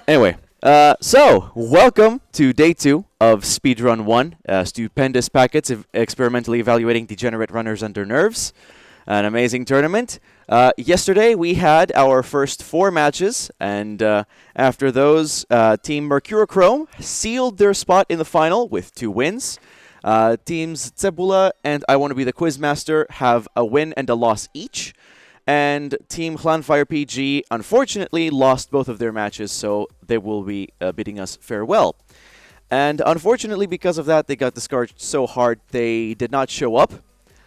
Anyway, so welcome to day 2 of Speedrun 1, stupendous packets of experimentally evaluating degenerate runners under nerves. An amazing tournament. Yesterday we had our first 4 matches, and after those, Team Mercurochrome sealed their spot in the final with 2 wins. Teams Cebula and I Want to Be the Quizmaster have a win and a loss each. And Team Clanfire PG unfortunately lost both of their matches, so they will be bidding us farewell. And unfortunately, because of that, they got discouraged so hard they did not show up.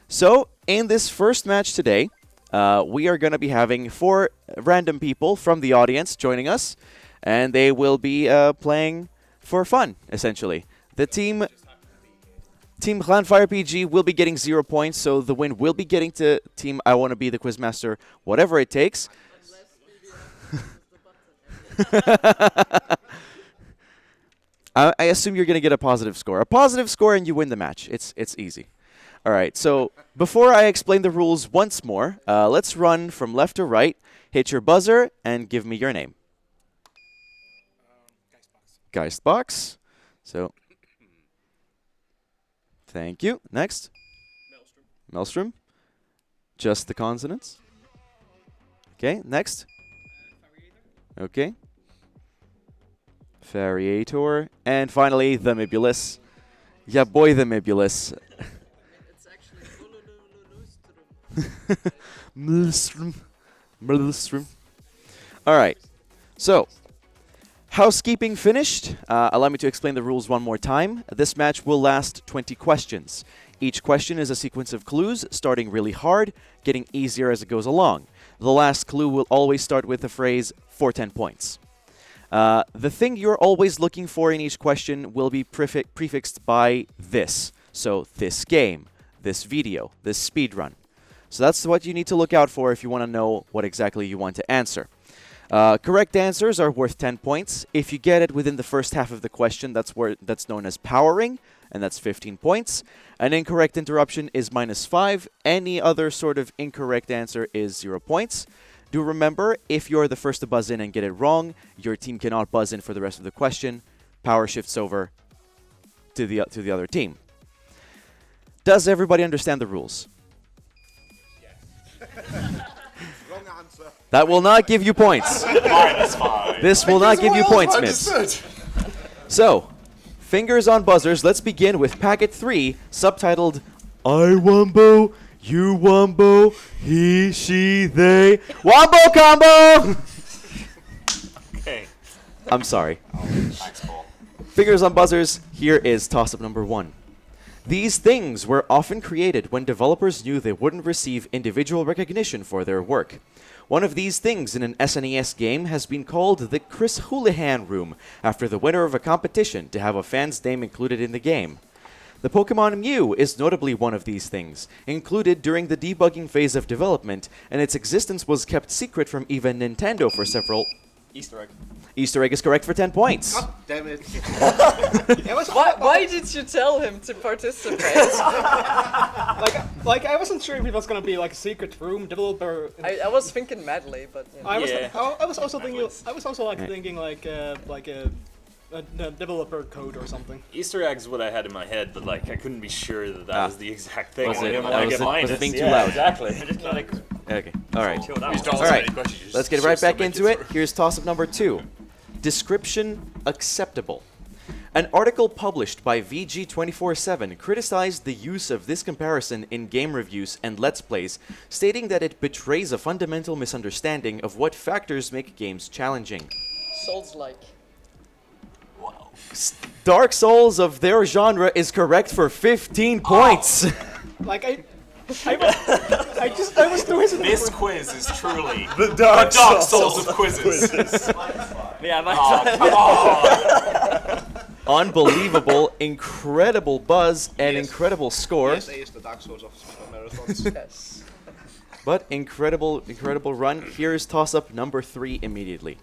So, in this first match today, we are going to be having 4 random people from the audience joining us, and they will be playing for fun, essentially. The Team Clanfire PG will be getting 0 points, so the win will be getting to Team I Want to Be the Quizmaster, whatever it takes. I assume you're going to get a positive score. A positive score and you win the match. It's easy. All right, so before I explain the rules once more, let's run from left to right, hit your buzzer, and give me your name. Geistbox. So... Thank you. Next. Maelstrom. Just the consonants. Okay, next. Okay. Variator. And finally, the Mibulus. Yeah, boy, the Mibulus. It's actually Maelstrom. All right. So, housekeeping finished. Allow me to explain the rules one more time. This match will last 20 questions. Each question is a sequence of clues, starting really hard, getting easier as it goes along. The last clue will always start with the phrase, for 10 points. The thing you're always looking for in each question will be prefixed by this. So, this game, this video, this speedrun. So that's what you need to look out for if you want to know what exactly you want to answer. Correct answers are worth 10 points. If you get it within the first half of the question, that's known as powering, and that's 15 points. An incorrect interruption is -5. Any other sort of incorrect answer is 0 points. Do remember, if you're the first to buzz in and get it wrong, your team cannot buzz in for the rest of the question. Power shifts over to the other team. Does everybody understand the rules? Yes. Wrong answer. That will not give you points. Fine. This will not give you points, Mids. So, fingers on buzzers. Let's begin with packet 3, subtitled I Wombo, you Wombo, he, she, they. Wombo combo! Okay. I'm sorry. Thanks, Paul. Fingers on buzzers. Here is toss-up number 1. These things were often created when developers knew they wouldn't receive individual recognition for their work. One of these things in an SNES game has been called the Chris Houlihan Room, after the winner of a competition to have a fan's name included in the game. The Pokemon Mew is notably one of these things, included during the debugging phase of development, and its existence was kept secret from even Nintendo for several... Easter egg. Easter egg is correct for 10 points. God damn it. Why did you tell him to participate? Like I wasn't sure if it was gonna be like a secret room developer. I was thinking madly, but you know. I was also thinking. A developer code or something. Easter eggs what I had in my head, but like I couldn't be sure that was the exact thing. Was it? I didn't Was want to it- get was the minus. thing too Yeah, loud? Exactly. I just like Okay, alright. all Alright, let's get right back into it. Here's toss-up number 2. Description acceptable. An article published by VG247 criticized the use of this comparison in game reviews and Let's Plays, stating that it betrays a fundamental misunderstanding of what factors make games challenging. Souls-like. Dark Souls of their genre is correct for 15 points. Like I was doing something. this quiz is truly The the Dark Souls of quizzes. Yeah, Come on. Unbelievable, incredible buzz, and Yes. incredible score. ESA is the Dark Souls of marathons. yes. But incredible run. Here's toss-up number 3 immediately.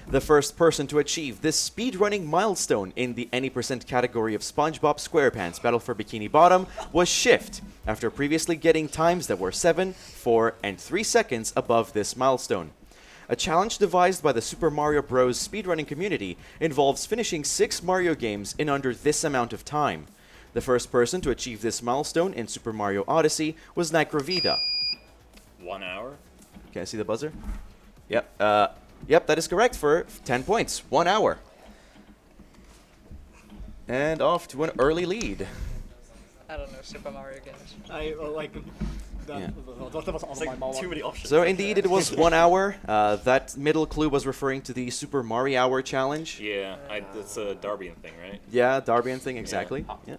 The first person to achieve this speedrunning milestone in the any percent category of SpongeBob SquarePants Battle for Bikini Bottom was Shift, after previously getting times that were 7, 4, and 3 seconds above this milestone. A challenge devised by the Super Mario Bros. Speedrunning community involves finishing 6 Mario games in under this amount of time. The first person to achieve this milestone in Super Mario Odyssey was Nacrovita. 1 hour? Can I see the buzzer? Yep. Yep, that is correct for 10 points. 1 hour. And off to an early lead. I don't know Super Mario games. I like that. Yeah. That was also my mom. Too many options. So indeed, it was 1 hour. That middle clue was referring to the Super Mario Hour challenge. Yeah, that's a Darbian thing, right? Yeah, Darbian thing, exactly. Yeah.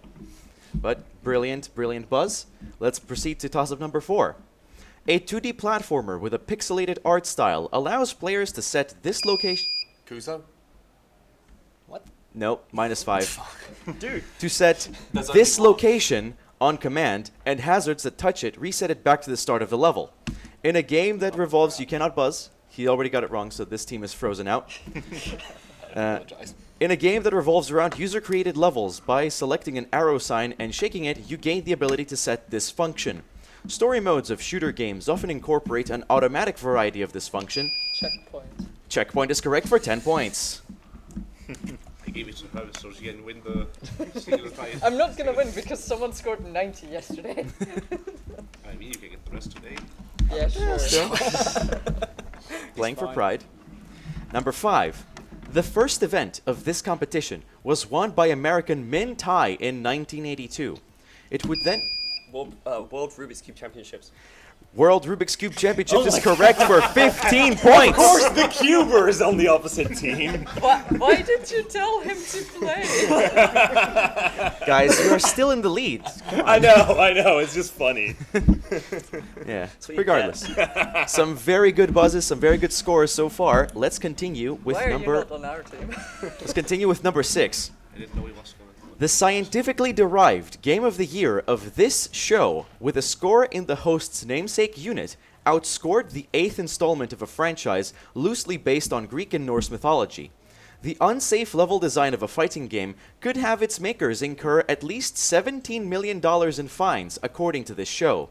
But brilliant, brilliant buzz. Let's proceed to toss-up number 4. A 2D platformer with a pixelated art style allows players to set this location... Kuso? What? Nope, -5. Dude. To set There's this only one. location on command, and hazards that touch it reset it back to the start of the level. In a game that revolves... You cannot buzz. He already got it wrong, so this team is frozen out. In a game that revolves around user-created levels, by selecting an arrow sign and shaking it, you gain the ability to set this function. Story modes of shooter games often incorporate an automatic variety of this function. Checkpoint. Checkpoint is correct for 10 points. I gave it to her so she can win the single prize. I'm not gonna win because someone scored 90 yesterday. I mean, you can get the rest today. Yeah, sure. Playing for fine. pride. Number 5. The first event of this competition was won by American Min Tai in 1982. It would then... World Rubik's Cube Championships. World Rubik's Cube Championship is correct for 15 points. Of course, the Cuber is on the opposite team. Why did you tell him to play? Guys, you are still in the lead. I know. It's just funny. Yeah, what you regardless. Some very good buzzes, some very good scores so far. Let's continue with Why are you number... not on our team? Let's continue with number 6. I didn't know he was going to. The scientifically derived Game of the Year of this show, with a score in the host's namesake unit, outscored the 8th installment of a franchise loosely based on Greek and Norse mythology. The unsafe level design of a fighting game could have its makers incur at least $17 million in fines, according to this show.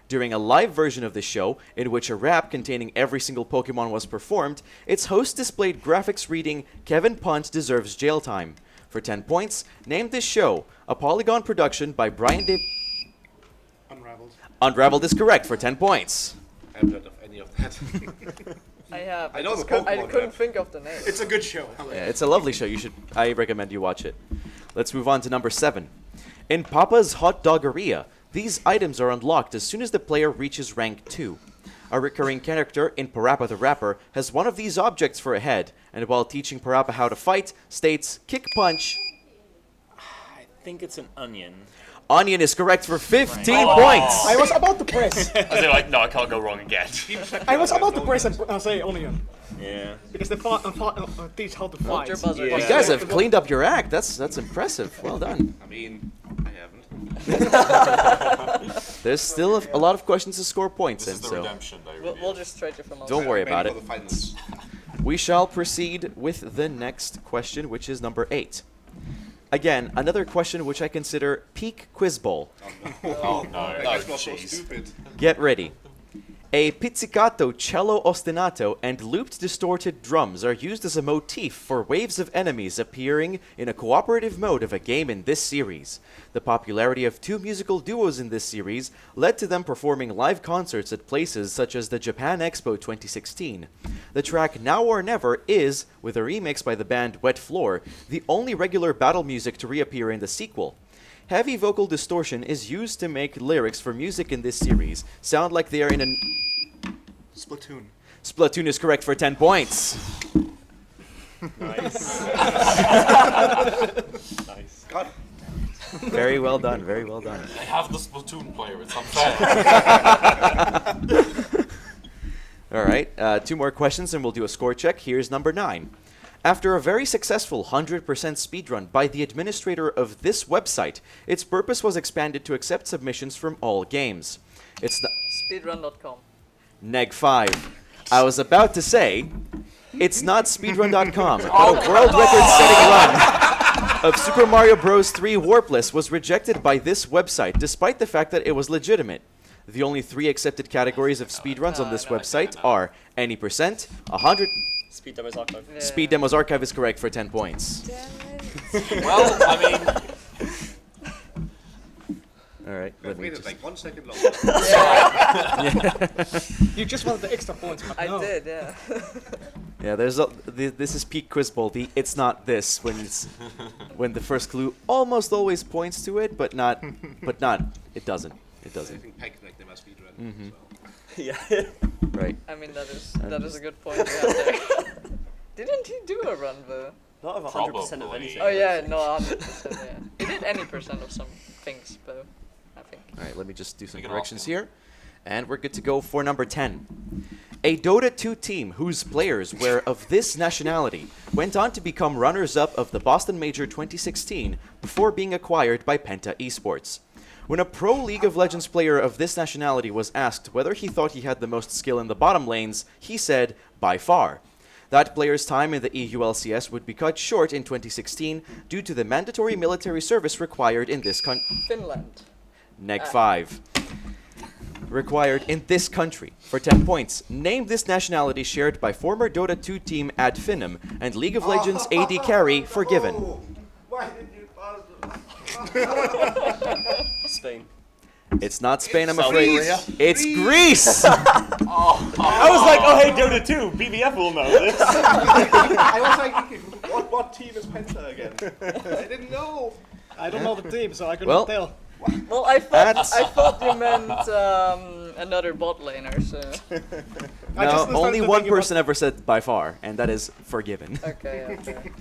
During a live version of the show, in which a rap containing every single Pokemon was performed, its host displayed graphics reading, "Kevin Punt deserves jail time." For 10 points, name this show, a Polygon production by Brian Dav... Unraveled. Unraveled is correct for 10 points. I haven't heard of any of that. I have. I know just the I Pokemon couldn't rap. think of the name. It's a good show. Yeah, it's a lovely show. I recommend you watch it. Let's move on to number 7. In Papa's Hot Doggeria, these items are unlocked as soon as the player reaches rank 2. A recurring character in Parappa the Rapper has one of these objects for a head, and while teaching Parappa how to fight, states, "Kick punch." I think it's an onion. Onion is correct for 15 points. I was about to press. I was like, no, I can't go wrong again. I was about to press and say onion Yeah. because they teach how to Hold fight. your buzzer. Yeah. You guys have cleaned up your act. That's impressive. Well done. I mean, I haven't. There's still a lot of questions to score points in, so redemption, though. We'll just trade you from don't worry about Ready it. for the finals. We shall proceed with the next question, which is number 8. Again, another question which I consider peak quiz bowl. Oh, no. That's not so stupid. Get ready. A pizzicato cello ostinato and looped distorted drums are used as a motif for waves of enemies appearing in a cooperative mode of a game in this series. The popularity of 2 musical duos in this series led to them performing live concerts at places such as the Japan Expo 2016. The track Now or Never is, with a remix by the band Wet Floor, the only regular battle music to reappear in the sequel. Heavy vocal distortion is used to make lyrics for music in this series sound like they are in a... Splatoon. Splatoon is correct for 10 points. Nice. Nice. God. Very well done, very well done. They have the Splatoon player, it's unfair. All right, 2 more questions and we'll do a score check. Here's number 9. After a very successful 100% speedrun by the administrator of this website, its purpose was expanded to accept submissions from all games. It's the... Speedrun.com. Neg 5. I was about to say, it's not speedrun.com, but a world record-setting run of Super Mario Bros. 3 Warpless was rejected by this website, despite the fact that it was legitimate. The only 3 accepted categories of speedruns on this no, website are any percent, 100. Speed Demos Archive. Yeah. Speed Demos Archive is correct for 10 points. Well, I mean, All right, let me Waited just. like 1 second longer. You just wanted the extra points, but I no. did, yeah. Yeah, this is peak quiz ball. It's not this when the first clue almost always points to it, but not it doesn't. It I doesn't. think Peck like they must be run. Mhm. yeah. Right. I mean, that is just- a good point you have there. Didn't he do a run though? Not of 100% of Probably. anything. Oh yeah, no, 100%. Yeah, he did any percent of some things though. I think. All right, let me just do some We can corrections ask here. And we're good to go for number 10. A Dota 2 team whose players were of this nationality went on to become runners-up of the Boston Major 2016 before being acquired by Penta Esports. When a pro League of Legends player of this nationality was asked whether he thought he had the most skill in the bottom lanes, he said, by far. That player's time in the EULCS would be cut short in 2016 due to the mandatory military service required in this country. Finland. Neg 5. Required in this country. For 10 points, name this nationality shared by former Dota 2 team Ad Finum and League of Legends AD carry Forgiven. Why did you Spain. It's not Spain, I'm South afraid. Korea? It's Greece! I was like, oh hey, Dota 2, BBF will know this. I was like thinking, what team is Penta again? I didn't know. I don't know the team, so I couldn't Well, tell. Well, I thought you meant another bot laner. So I just No, only started one thinking person ever said by far, and that is Forgiven. okay, okay.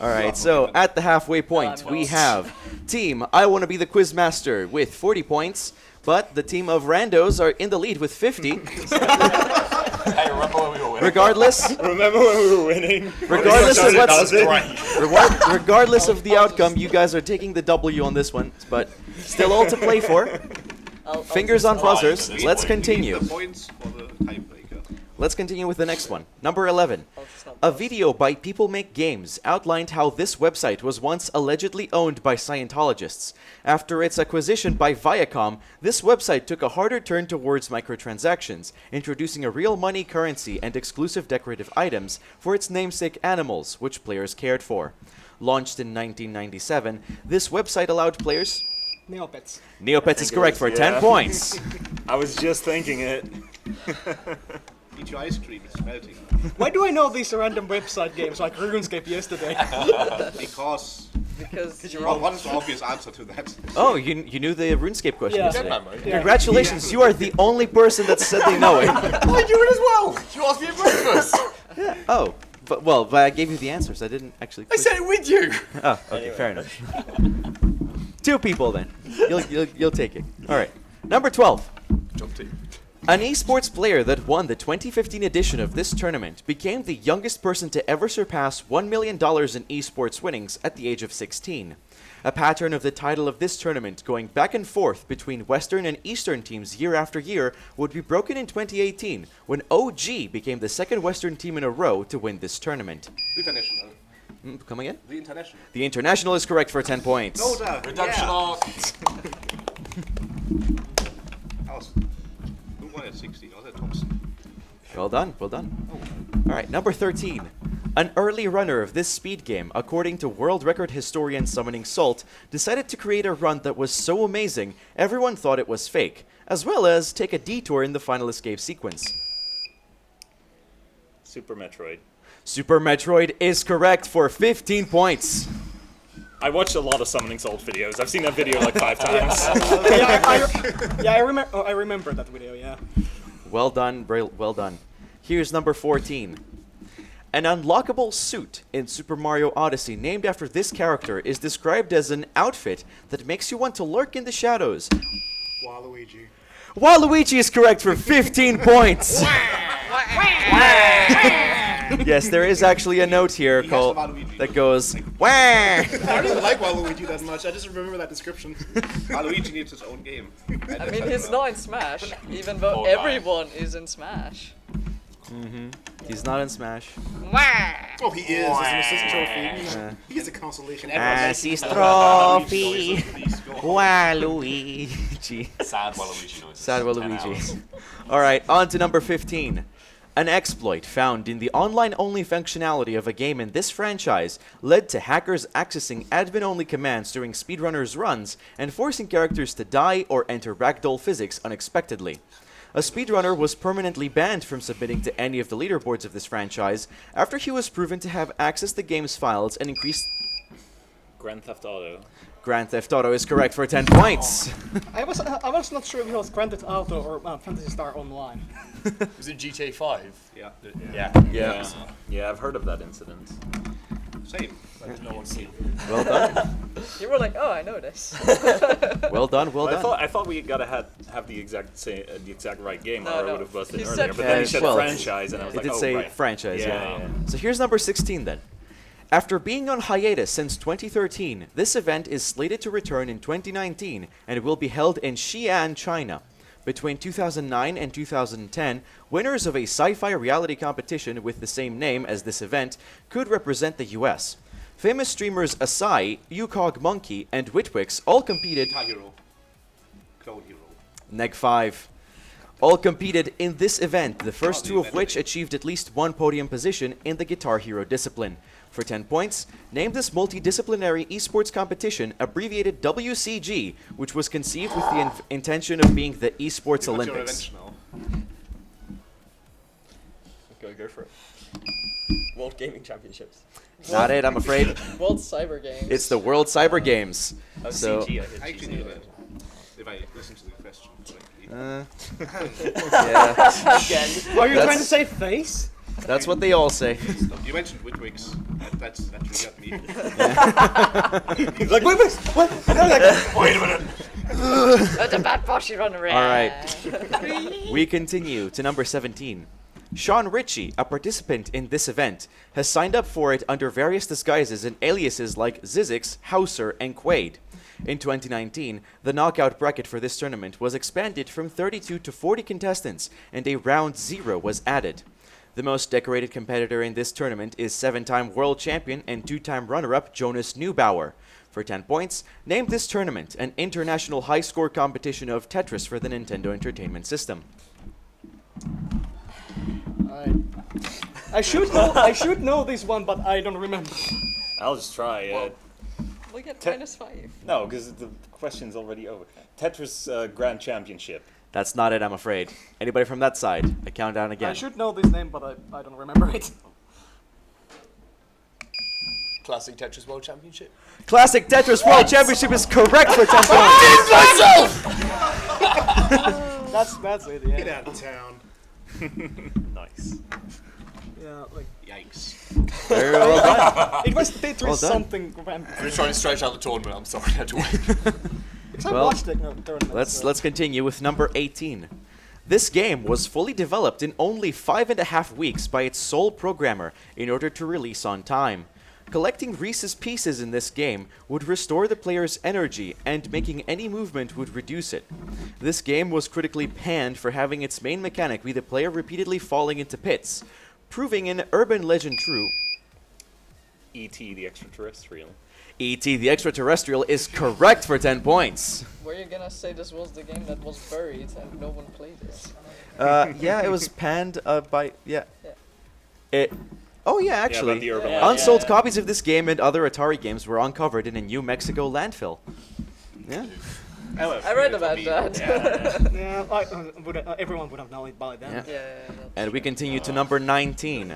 Alright, so at the halfway point, we no. have Team I Want to Be the Quizmaster with 40 points, but the team of Randos are in the lead with 50. Hey, remember when we were winning? Regardless, Remember when we were winning? regardless of That what's was great. regardless of the outcome, you guys are taking the W on this one, but still all to play for. I'll Fingers on try buzzers. for this Let's one. continue. The points for the tiebreaker. Let's continue with the next one. Number 11. I'll just not A video by People Make Games outlined how this website was once allegedly owned by Scientologists. After its acquisition by Viacom, this website took a harder turn towards microtransactions, introducing a real money currency and exclusive decorative items for its namesake animals, which players cared for. Launched in 1997, this website allowed players... Neopets. Neopets is think it correct is, for yeah. 10 points. I was just thinking it. Eat your ice cream, it's melting. Why do I know these random website games like RuneScape yesterday? Because... because Well, what is the obvious answer to that? Oh, you knew the RuneScape question Yeah. yesterday. Memory. Congratulations, you are the only person that said they know it. I do it as well. You asked me at breakfast. Oh, but I gave you the answers. I didn't actually. I said it with you. Oh, okay, fair enough. 2 people then. You'll take it. All right. Number 12. Jump team. An esports player that won the 2015 edition of this tournament became the youngest person to ever surpass $1 million in esports winnings at the age of 16. A pattern of the title of this tournament going back and forth between Western and Eastern teams year after year would be broken in 2018 when OG became the second Western team in a row to win this tournament. International. Come again? The international. The International is correct for 10 points. Dota. Redemption arc. I was... Who won at 60? I was at Thompson. Well done, well done. All right, number 13. An early runner of this speed game, according to world record historian Summoning Salt, decided to create a run that was so amazing everyone thought it was fake, as well as take a detour in the final escape sequence. Super Metroid. Super Metroid is correct for 15 points. I watched a lot of Summoning Salt videos. I've seen that video like 5 times. I remember that video, yeah. Well done, well done. Here's number 14. An unlockable suit in Super Mario Odyssey named after this character is described as an outfit that makes you want to lurk in the shadows. Waluigi. Waluigi is correct for 15 points. Yes, there is actually a note here He has called the Waluigi. that goes wah. I don't even like Waluigi that much. I just remember that description. Waluigi needs his own game. I mean, he's not in Smash, even though Oh, nice. everyone is in Smash. He's not in Smash. Oh, he is. It's an assist trophy. He gets a consolation. Assist trophy. Waluigi. Sad Waluigi noises. Sad 10 Waluigi. hours. All right, on to number 15. An exploit found in the online-only functionality of a game in this franchise led to hackers accessing admin-only commands during speedrunners' runs and forcing characters to die or enter ragdoll physics unexpectedly. A speedrunner was permanently banned from submitting to any of the leaderboards of this franchise after he was proven to have accessed the game's files and increased... Grand Theft Auto. Grand Theft Auto is correct for 10 points. I was not sure if it was Grand Theft Auto or Phantasy Star Online. Was it GTA 5? Yeah. Yeah, I've heard of that incident. Same. But no one's seen. Well done. You were like, oh, I know this. Well done, well done. I thought we gotta have the exact right game, No, or I no. would have busted He earlier. said But then he said well, franchise, and I was It like, did oh, say right. franchise, yeah. Yeah. So here's number 16 then. After being on hiatus since 2013, this event is slated to return in 2019 and it will be held in Xi'an, China. Between 2009 and 2010, winners of a sci-fi reality competition with the same name as this event could represent the US. Famous streamers Asai, Yukog Monkey, and Witwix all competed... Guitar Hero. Clone Hero. Neg 5. All competed in this event, the first two of which achieved at least one podium position in the Guitar Hero discipline. For 10 points, name this multidisciplinary esports competition, abbreviated WCG, which was conceived with the intention of being the Esports What's your Olympics. revenge now? Go for it. World Gaming Championships. Not it, I'm afraid. World Cyber Games. It's the World Cyber Games. Oh, So, CG, I actually knew that. If I listen to the question correctly. yeah, Again. Are you That's- trying to say face? that's what they all say. You mentioned Witwix. That really got me. He's like, wait, what? And I was like, wait a minute. Oh, the bad boss you run around. All right. We continue to number 17. Sean Ritchie, a participant in this event, has signed up for it under various disguises and aliases like Zizix, Hauser, and Quaid. In 2019, the knockout bracket for this tournament was expanded from 32 to 40 contestants, and a round 0 was added. The most decorated competitor in this tournament is 7-time world champion and 2-time runner-up Jonas Neubauer. For 10 points, name this tournament an international high-score competition of Tetris for the Nintendo Entertainment System. I should know this one, but I don't remember. I'll just try. We get Te- -5. No, because the question's already over. Tetris Grand Championship. That's not it, I'm afraid. Anybody from that side? I count down again. I should know this name, but I don't remember it. Classic Tetris World Championship. Classic Tetris World Championship is correct for 10 points. That's it. Yeah. Get out of town. Nice. Yeah, like Yikes. Very well done. it was Tetris Well done. something. I'm just trying to stretch out the tournament. I'm sorry, I had to wait. Because I Well, watched the tournament. Let's continue with number 18. This game was fully developed in only 5.5 weeks by its sole programmer in order to release on time. Collecting Reese's Pieces in this game would restore the player's energy, and making any movement would reduce it. This game was critically panned for having its main mechanic be the player repeatedly falling into pits, proving an urban legend true. E.T. the Extraterrestrial. E.T. the Extraterrestrial is correct for 10 points. Were you gonna say this was the game that was buried and no one played it? Yeah, it was panned by... Yeah. Yeah. It... Oh yeah, Yeah, actually. about the urban Yeah. legend. Unsold Yeah. copies of this game and other Atari games were uncovered in a New Mexico landfill. Yeah. I read about that. Yeah, everyone would have known it by then. Yeah. that's And we true. continue to number 19.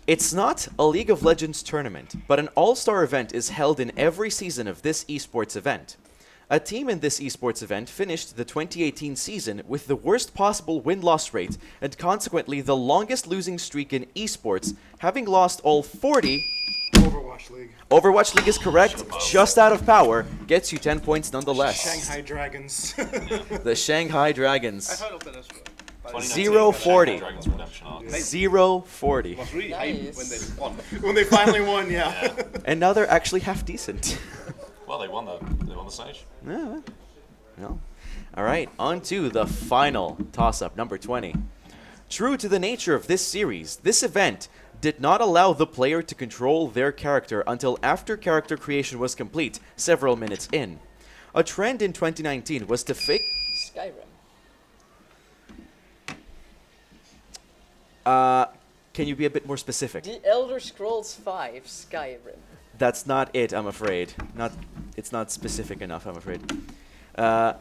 It's not a League of Legends tournament, but an all-star event is held in every season of this esports event. A team in this esports event finished the 2018 season with the worst possible win-loss rate and consequently the longest losing streak in esports, having lost all 40. Overwatch League. Overwatch League is correct, just out of power, gets you 10 points nonetheless. Shanghai Dragons. The Shanghai I've Dragons. heard of that as well. But 0-40. Dragon's Redemption arc. 0-40. it was really hype Nice. when they won. When they finally won, yeah. And now they're actually half decent. Well, they won the stage. Yeah. No. All right, on to the final toss-up, number 20. True to the nature of this series, this event did not allow the player to control their character until after character creation was complete, several minutes in. A trend in 2019 was to fake... Skyrim. Can you be a bit more specific? The Elder Scrolls 5 Skyrim. That's not it, I'm afraid. It's not specific enough, I'm afraid. A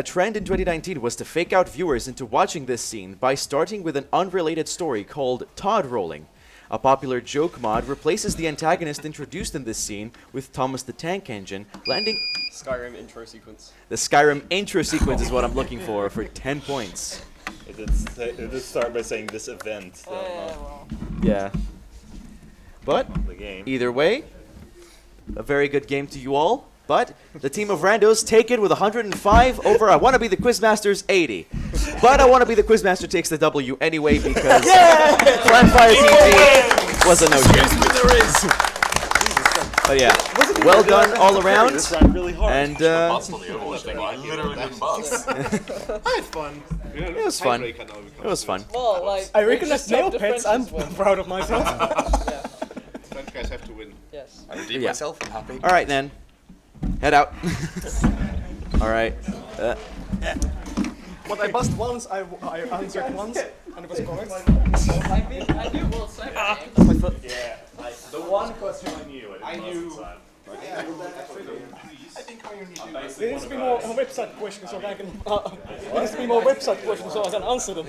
trend in 2019 was to fake out viewers into watching this scene by starting with an unrelated story called Todd Rolling. A popular joke mod replaces the antagonist introduced in this scene with Thomas the Tank Engine, landing... Skyrim intro sequence. The Skyrim intro sequence is what I'm looking for 10 points. It did start by saying this event. Well. Yeah. But, The game. either way, a very good game to you all. But the team of randos take it with 105 over I Wanna Be the Quizmaster's 80. But I Wanna Be the Quizmaster takes the W anyway because Clanfire TG was a no-show. But yeah, well done all around. This ran really hard. And I literally didn't buzz. I had fun. it was fun. It was fun. Well, like. I we recognize just hope the Neopets. I'm Frenchies win. proud of myself. Yeah. French guys have to win. Yes. I redeemed Yeah. myself. I'm happy. All right then, head out. All right. What I buzzed once, I answered once, and it was correct. I knew World Cyber Games. Yeah. The one question I knew. I knew. There needs to be more website questions so I can. There needs to be more website questions so I can answer them.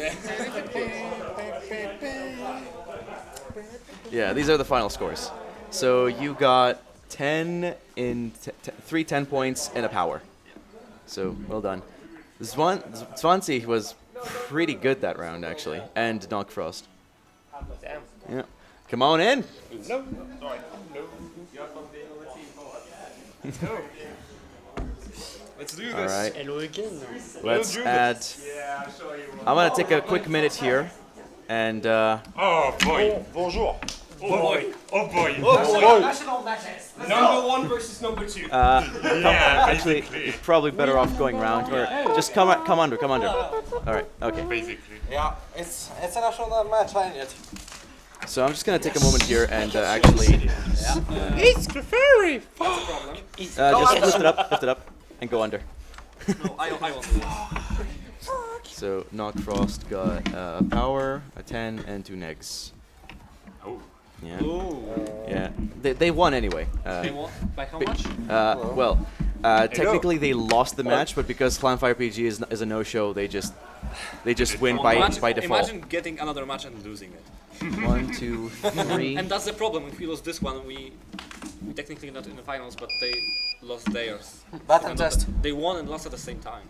Yeah, these are the final scores. So you got 10 in 3 10 points and a power. So well done. Swansea was pretty good that round actually, and Knockfrost. Damn. Yeah, come on in. No. Sorry. No. Let's do All right, Hello again. let's add. I'm gonna take a quick minute here, and Oh boy. Bonjour. Oh boy. Oh boy. Number 1 versus number 2. actually, you're probably better off going round, or just come under. All right, okay. Basically. Yeah, it's a national match, ain't it? So I'm just gonna take a moment here and actually. It's the fairy! Just lift it up, and go under. No, I want to. So Knockfrost got a power, a 10, and 2 negs. Oh. Yeah. Yeah. They won anyway. They won? By how much? Well, technically they lost the match, but because Clanfire PG is a no-show, they just win by default. Imagine getting another match and losing it. 1, 2, 3. And that's the problem. If we lose this one, we technically not in the finals, but they lost theirs. Button test. They won and lost at the same time.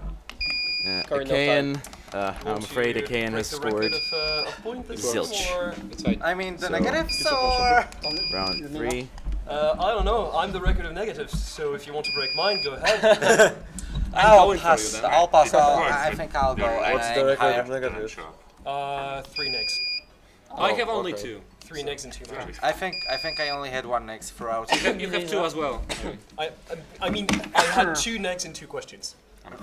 Akayan, I'm afraid Akayan has scored zilch. It's fine. I mean, the So- negatives or... Round 3. I don't know. I'm the record of negatives, so if you want to break mine, go ahead. I'll going for pass. you then. I'll pass. course, I think I'll go. What's and higher. negative? 3 negs. I have only 2. 3 negs and 2 matches. I think I only had 1 next throughout. You have 2 as well. I mean, I had 2 negs and 2 questions.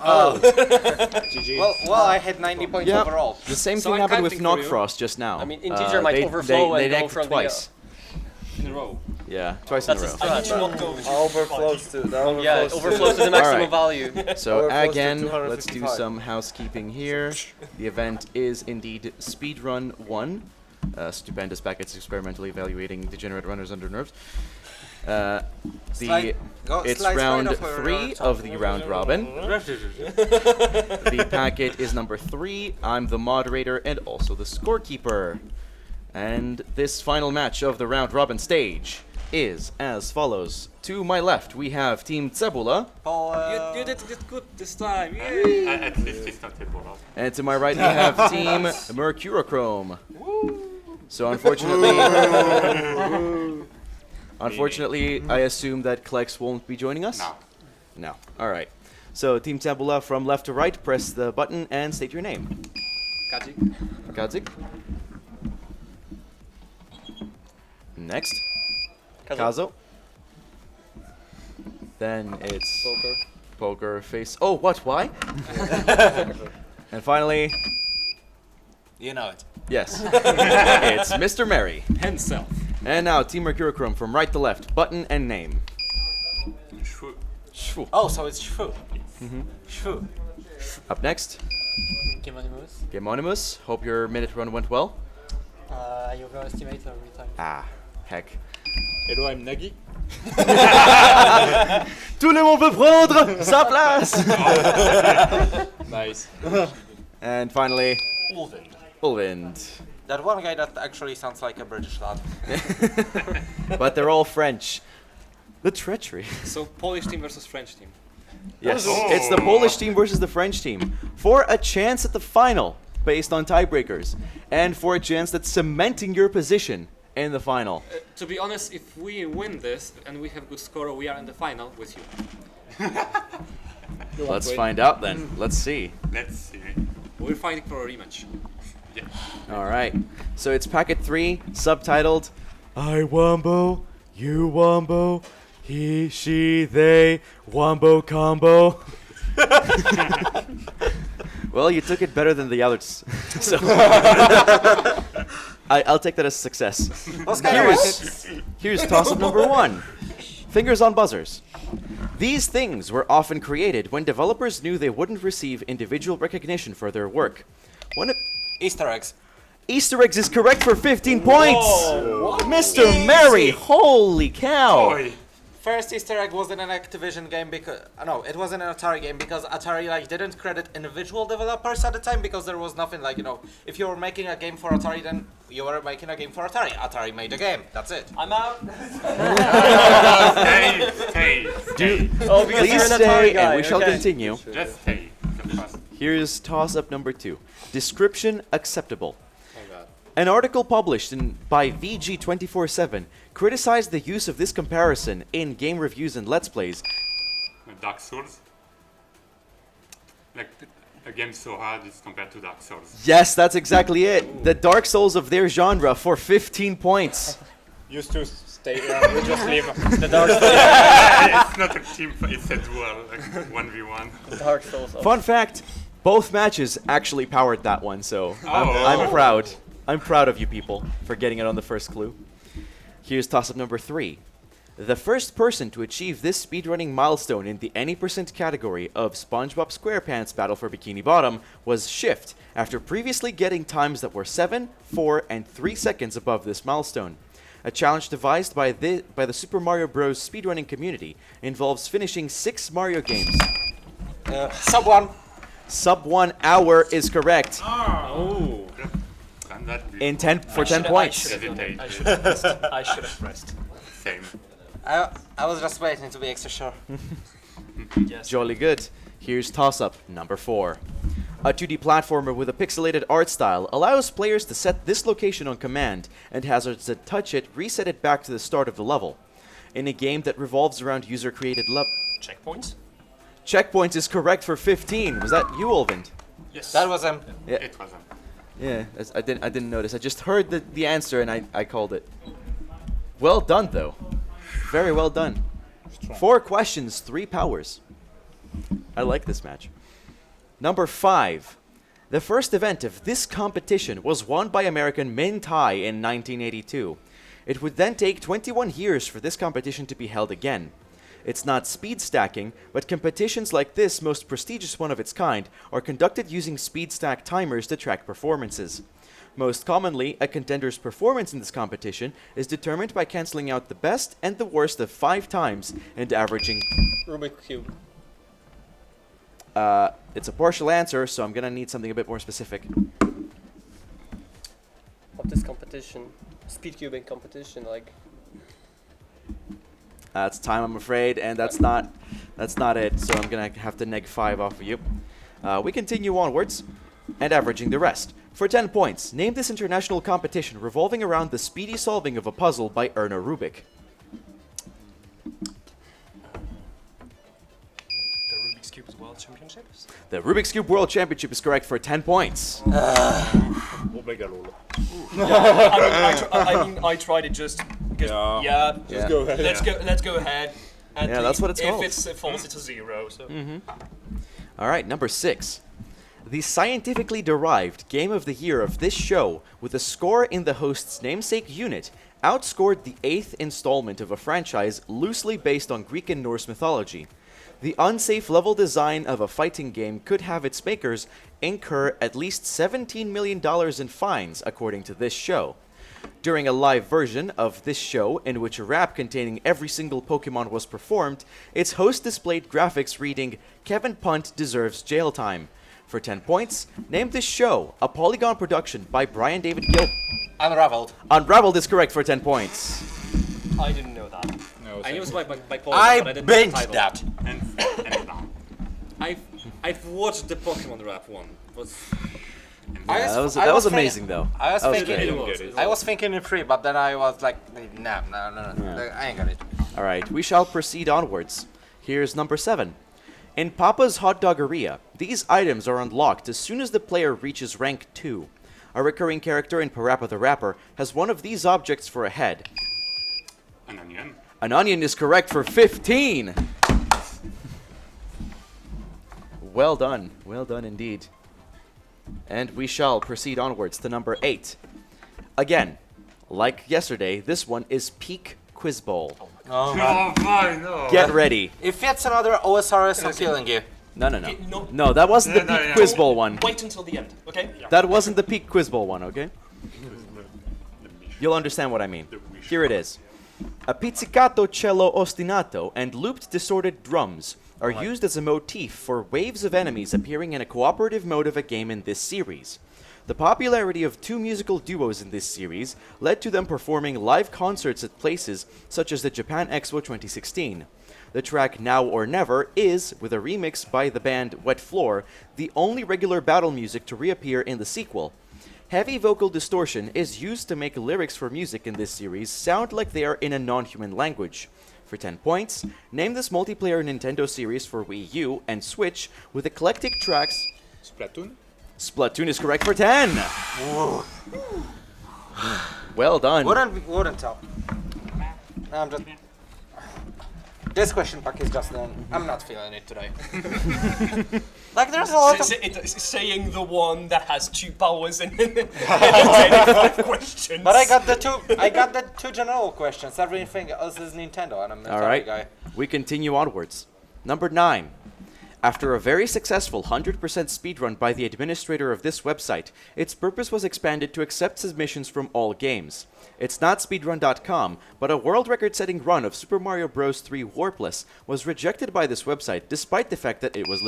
Oh. GG. Well, I had 90 points Yeah. overall. The same So thing I'm happened with counting for you. Knockfrost just now. I mean, integer might overflow they and go negged from the, twice. in a row. Yeah, twice in a row. I did not go. Overflows to the Yeah, it overflows to the maximum Alright. value. So Overflows to again, let's do 255. some housekeeping here. The event is indeed Speedrun 1. Stupendous packets experimentally evaluating degenerate runners under nerves. Slide Round straight off 3 of the round robin. The packet is number 3. I'm the moderator and also the scorekeeper. And this final match of the round robin stage is as follows. To my left, we have Team Cebula. You did good this time. Yay. At least it's not Ebola. And to my right, we have Team Mercurochrome. So unfortunately, I assume that Klex won't be joining us? No. All right. So Team Tabula, from left to right, press the button and state your name. Kaji. Kadzik. Next. Kazo. Then it's Poker face. Oh, what? Why? And finally, You know it. Yes. It's Mr. Merry. Himself. And now Team Mercurochrome from right to left. Button and name. Shfu. Oh, so it's true. True. Up next, Gemonimus. Gemonimus. Hope your minute run went well. I overestimate every time. Ah, heck. Hello, I'm Nagi. Tout le monde veut prendre sa place. Nice. And finally, Ulvind. Ulvind. That one guy that actually sounds like a British lad. But they're all French. The treachery. So Polish team versus French team. Yes, it's the Polish team versus the French team for a chance at the final based on tiebreakers and for a chance at cementing your position in the final. To be honest, if we win this and we have good score, we are in the final with you. Let's find out then. Let's see. Let's see. We're fighting for a rematch. All right. So it's packet 3, subtitled I Wombo, you Wombo, he, she, they, Wombo combo. Well, you took it better than the others. So I'll take that as a success. Here's toss-up number 1. Fingers on buzzers. These things were often created when developers knew they wouldn't receive individual recognition for their work. One of Easter eggs. Easter eggs is correct for 15 points. Mr. Merry, holy cow. First Easter egg was in an Activision game because no, it was in an Atari game because Atari like didn't credit individual developers at the time because there was nothing like if you were making a game for Atari then you were making a game for Atari. Atari made a game. That's it. I'm out. Stay. Oh, because Please you're an stay Atari guy. and we shall okay. continue. Just stay. Here's toss-up number 2. Description acceptable. Oh god. An article published by VG247 criticized the use of this comparison in game reviews and Let's Plays. Dark Souls. Like a game so hard is compared to Dark Souls. Yes, that's exactly it. The Dark Souls of their genre for 15 points. Used to stay around, we just leave the dark It's not a team, it's a duel, like 1v1. Dark Souls. Fun fact, both matches actually powered that one, so I'm proud. I'm proud of you people for getting it on the first clue. Here's toss-up number 3. The first person to achieve this speedrunning milestone in the any % category of SpongeBob SquarePants Battle for Bikini Bottom was Shift, after previously getting times that were 7, 4, and 3 seconds above this milestone. A challenge devised by the Super Mario Bros. Speedrunning community involves finishing 6 Mario games. Sub 1. Sub 1 hour is correct. Oh. And that In 10 for 10 points. I should have pressed. I should have pressed. same. I was just waiting to be extra sure. Yes. Jolly good. Here's toss-up number 4. A 2D platformer with a pixelated art style allows players to set this location on command, and hazards that touch it reset it back to the start of the level. In a game that revolves around user-created Checkpoints. checkpoints is correct for 15. Was that you, Olvind? Yes. That was him. Yeah, It wasn't. yeah. I didn't notice. I just heard the answer and I called it. Well done, though. Very well done. 4 questions, 3 powers. I like this match. Number 5. The first event of this competition was won by American Min Tai in 1982. It would then take 21 years for this competition to be held again. It's not speed stacking, but competitions like this, most prestigious one of its kind, are conducted using speed stack timers to track performances. Most commonly, a contender's performance in this competition is determined by cancelling out the best and the worst of 5 times and averaging... Rubik's Cube. It's a partial answer, so I'm gonna need something a bit more specific. Of this competition. Speed cubing competition, like. That's time, I'm afraid, and that's not it. So I'm gonna have to neg 5 off of you. We continue onwards, and averaging the rest. For 10 points, name this international competition revolving around the speedy solving of a puzzle by Erno Rubik. The Rubik's Cube World Championships? The Rubik's Cube World Championship is correct for 10 points. Omega Lolo. I tried it just because. Yeah. Go ahead. Let's go ahead. And Yeah, that's what it's called. If it falls, it's a 0. So. All right, number 6. The scientifically derived Game of the Year of this show, with a score in the host's namesake unit, outscored the 8th installment of a franchise loosely based on Greek and Norse mythology. The unsafe level design of a fighting game could have its makers incur at least $17 million in fines, according to this show. During a live version of this show, in which a rap containing every single Pokemon was performed, its host displayed graphics reading, "Kevin Punt deserves jail time." For 10 points, name this show, a Polygon production by Brian David Gill. Unraveled. Unraveled is correct for 10 points. I didn't know that. No, I knew it was by Polygon, I but I didn't know the binged title. that. I've watched the Pokemon rap one. Yeah, that was amazing, though. I was That was thinking. great. I was thinking in 3, but then I was like, no, Yeah. I ain't got it. All right, we shall proceed onwards. Here's number 7. In Papa's Hot Doggeria, these items are unlocked as soon as the player reaches rank 2. A recurring character in Parappa the Rapper has one of these objects for a head. An onion. An onion is correct for 15. Well done indeed. And we shall proceed onwards to number 8. Again, like yesterday, this one is Peak Quiz Bowl. Oh, fine, no. Get ready. if it's another OSRS, I'm killing you. No. Okay, no. No, that wasn't the Peak Quiz Bowl one. Wait until the end, okay? That wasn't the Peak Quiz Bowl one, okay? You'll understand what I mean. Here it is. A pizzicato cello ostinato and looped distorted drums are used as a motif for waves of enemies appearing in a cooperative mode of a game in this series. The popularity of 2 musical duos in this series led to them performing live concerts at places such as the Japan Expo 2016. The track Now or Never is, with a remix by the band Wet Floor, the only regular battle music to reappear in the sequel. Heavy vocal distortion is used to make lyrics for music in this series sound like they are in a non-human language. For 10 points, name this multiplayer Nintendo series for Wii U and Switch with eclectic tracks. Splatoon? Splatoon is correct for 10. Well done. Wouldn't tell. I'm just. This question pack is just I'm not feeling it today. Like there's a lot of. It's saying the one that has 2 powers and 5 questions. But I got the two general questions. Everything else is Nintendo, and I'm a All Atari right, guy. we continue onwards. Number 9. After a very successful 100% speedrun by the administrator of this website, its purpose was expanded to accept submissions from all games. It's not speedrun.com, but a world record-setting run of Super Mario Bros. 3 Warpless was rejected by this website despite the fact that it was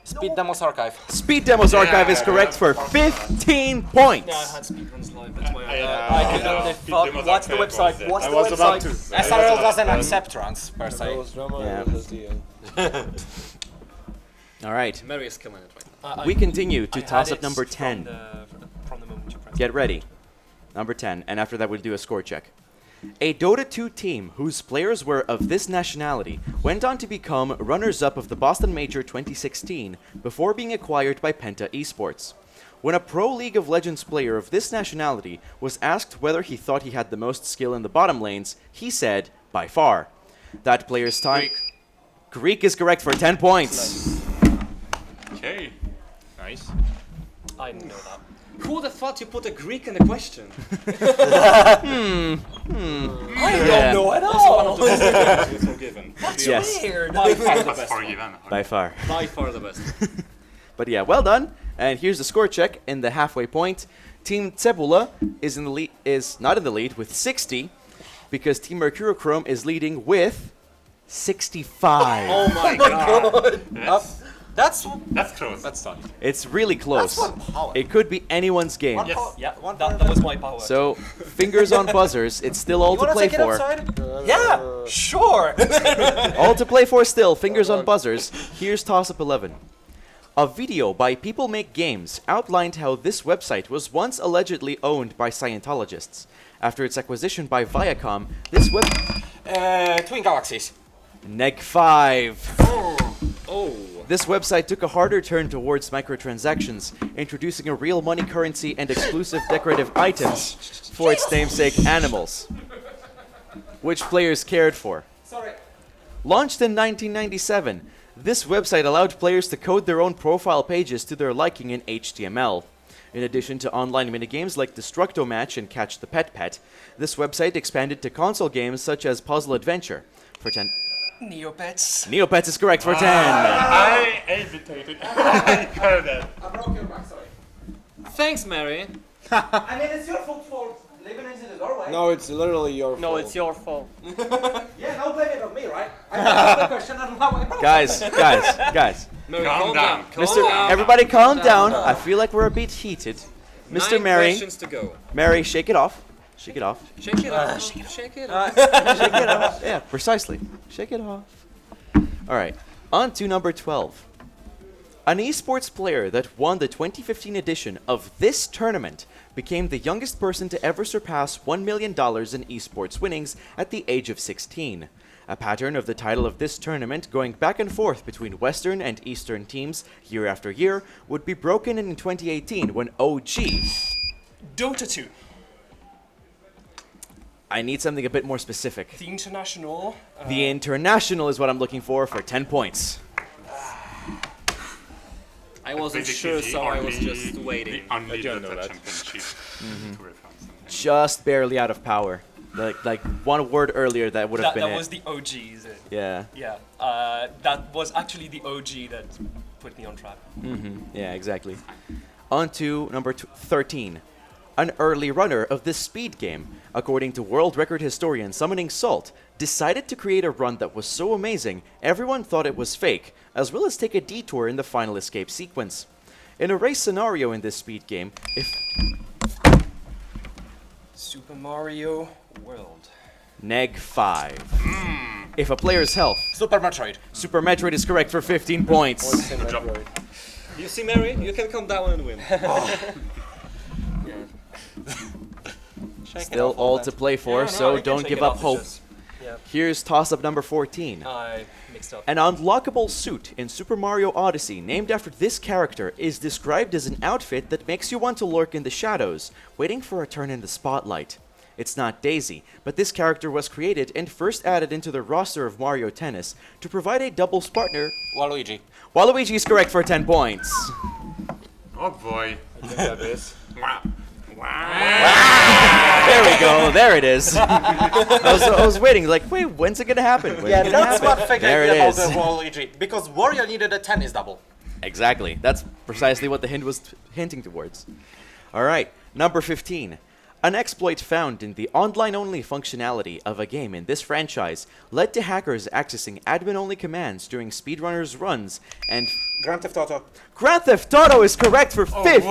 Speed Demos Archive. Speed Demos Archive is correct for 15 points. Yeah, I had speedruns live, that's why I can only fuck. What's the website? What's I the was about to. website? SRL doesn't accept runs, per se. Yeah. All right, Mary is killing it right now. we continue I to had toss up it number from 10. From the moment you pressed Get ready. Number 10, and after that we'll do a score check. A Dota 2 team whose players were of this nationality went on to become runners-up of the Boston Major 2016 before being acquired by Penta Esports. When a pro League of Legends player of this nationality was asked whether he thought he had the most skill in the bottom lanes, he said, by far. That player's time... Greek is correct for 10 points. Okay. Nice. I didn't know that. Who would have thought you put a Greek in the question? I don't know at all. It's forgiven. That's Yes. weird. By far the best. Forgiven. By far. By far the best. But yeah, well done. And here's the score check in the halfway point. Team Cebula is in the lead, is not in the lead with 60, because Team Mercurochrome is leading with 65. Oh my god. That's close. That's done. It's really close. one power. It could be anyone's game. One Yes. power- Yeah, one that power- was my power. So, fingers on buzzers. It's still all You to wanna play take it for. outside? yeah, sure. All to play for still. Fingers on buzzers. Here's Toss Up 11. A video by People Make Games outlined how this website was once allegedly owned by Scientologists. After its acquisition by Viacom, this web... Twin Galaxies. Neg 5. Oh. This website took a harder turn towards microtransactions, introducing a real money currency and exclusive decorative items for its namesake animals, which players cared for. Sorry. Launched in 1997, This website allowed players to code their own profile pages to their liking in HTML. In addition to online minigames like Destructo Match and Catch the Pet Pet, this website expanded to console games such as Puzzle Adventure. For 10. Neopets. Neopets is correct for 10. I hesitated. I heard that. I broke your back, sorry. Thanks, Mary. I mean, it's your fault leaving into the doorway. No, it's literally your fault. No, it's your fault. Yeah, no blame it on me, right? I asked the question and now I broke Guys. Mary, Calm down. Mr. Everybody calm down. I feel like we're a bit heated. Mr. 9 Mary, questions to go. Mary, shake it off. Shake it off. Shake it off. Shake it off. Shake it off. Yeah, precisely. Shake it off. All right. On to number 12. An esports player that won the 2015 edition of this tournament became the youngest person to ever surpass $1 million in esports winnings at the age of 16. A pattern of the title of this tournament going back and forth between Western and Eastern teams year after year would be broken in 2018 when OG... Dota 2. I need something a bit more specific. The International. The International is what I'm looking for 10 points. I wasn't Basically, sure, the so I was only- just waiting. The only I don't know Dota that. championship Tour of France. Just barely out of power. Like one word earlier that would have been That it. was the OG, is it? Yeah. Yeah. That was actually the OG that put me on track. Yeah, exactly. On to number 13. An early runner of this speed game, according to world record historian Summoning Salt, decided to create a run that was so amazing everyone thought it was fake, as well as take a detour in the final escape sequence. In a race scenario in this speed game, if Super Mario World. Neg 5. If a player's health, Super Metroid. Super Metroid is correct for 15 points. What's in Metroid? You see, Mary? You can come down and win. Still all to play for, so don't give up hope. Yeah. Here's toss-up number 14. I mixed up. An unlockable suit in Super Mario Odyssey named after this character is described as an outfit that makes you want to lurk in the shadows, waiting for a turn in the spotlight. It's not Daisy, but this character was created and first added into the roster of Mario Tennis to provide a doubles partner. Waluigi. Waluigi is correct for 10 points. Oh boy. I think that is. There we go, there it is. I was waiting, like, wait, when's it gonna happen? When's Yeah, it gonna that's happen? what figured There me it about is. the Waluigi. Because Wario needed a tennis double. Exactly. That's precisely what the hint was hinting towards. All right, number 15. An exploit found in the online-only functionality of a game in this franchise led to hackers accessing admin-only commands during speedrunners' runs, and Grand Theft Auto. Grand Theft Auto is correct for 15!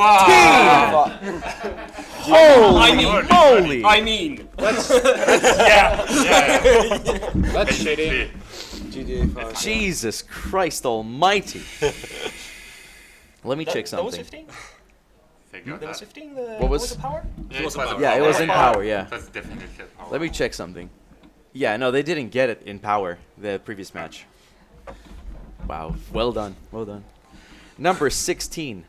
Holy moly! I mean, Yeah. That's shitty. GTA 5. Jesus Christ almighty. Let me check that was something. 15? Figure That was that. 15? What was- the power? Yeah, was it a was power. Yeah, it was in power, yeah. That's definitely a power. Let me check something. Yeah, no, they didn't get it in power, the previous match. Wow, well done, well done. Number 16.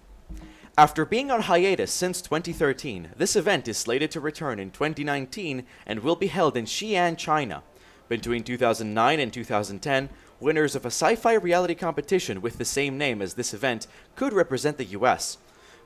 After being on hiatus since 2013, this event is slated to return in 2019 and will be held in Xi'an, China. Between 2009 and 2010, winners of a sci-fi reality competition with the same name as this event could represent the US.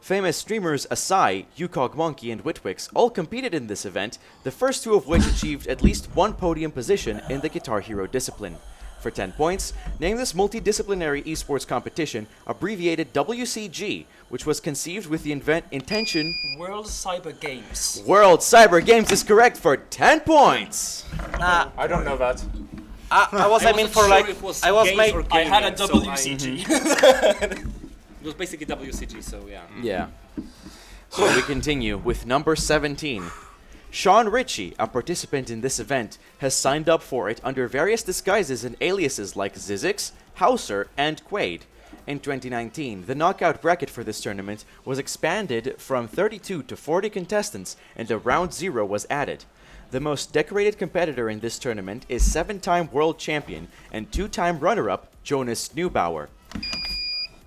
Famous streamers Asai, Yukog Monkey, and Witwix all competed in this event, the first two of which achieved at least one podium position in the Guitar Hero discipline. For 10 points, name this multidisciplinary esports competition, abbreviated WCG, which was conceived with the intention... World Cyber Games. World Cyber Games is correct for 10 points! I don't know that. I was aiming wasn't for sure like... it was I was games making... or I had a gaming, so WCG. It was basically WCG, so yeah. Yeah. So we continue with number 17. Sean Ritchie, a participant in this event, has signed up for it under various disguises and aliases like Zizix, Hauser, and Quaid. In 2019, the knockout bracket for this tournament was expanded from 32 to 40 contestants, and a round 0 was added. The most decorated competitor in this tournament is 7-time world champion and 2-time runner-up Jonas Neubauer.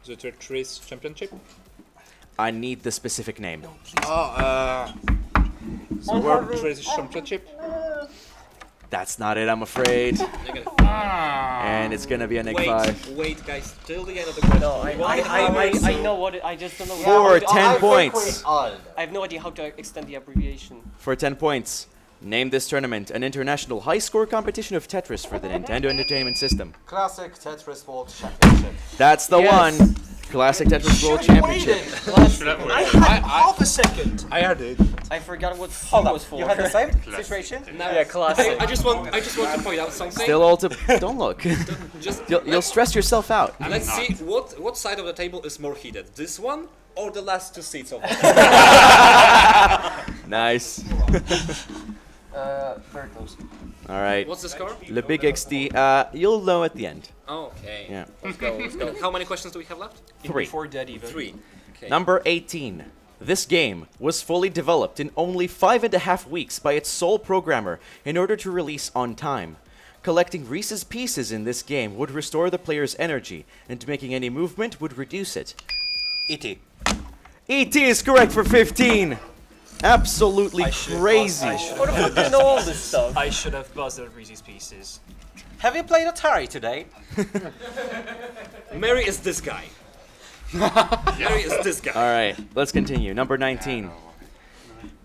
The Tetris Championship? I need the specific name. The World Tetris Championship? That's not it, I'm afraid. Negative. And it's gonna be a neg 5. Wait, guys, till the end of the question. No, I know what I just don't know. For how to- 10 points. I have no idea how to extend the abbreviation. For 10 points. Name this tournament an international high-score competition of Tetris for the Nintendo Entertainment System. Classic Tetris World Championship. That's the Yes. one. Classic Tetris World Championship. Half a second. I heard it. I forgot what C Hold was up, for. you had the same situation? Yeah, classic. I just want to point out something. Still all to... Don't look. Just You'll stress yourself out. let's see what side of the table is more heated. This one or the last 2 seats of it. Nice. Very close. All right. What's the score? Le Big XD, you'll know at the end. Okay. Yeah. Let's go. Let's go. How many questions do we have left? 3. Before dead even. 3. Okay. Number 18. This game was fully developed in only 5.5 weeks by its sole programmer in order to release on time. Collecting Reese's Pieces in this game would restore the player's energy, and making any movement would reduce it. E.T. E.T. is correct for 15! Absolutely crazy. What the fuck do you know all this stuff? I should have buzzed at Reese's Pieces. Have you played Atari today? Mary is this guy. Mary is this guy. Alright, let's continue. Number 19.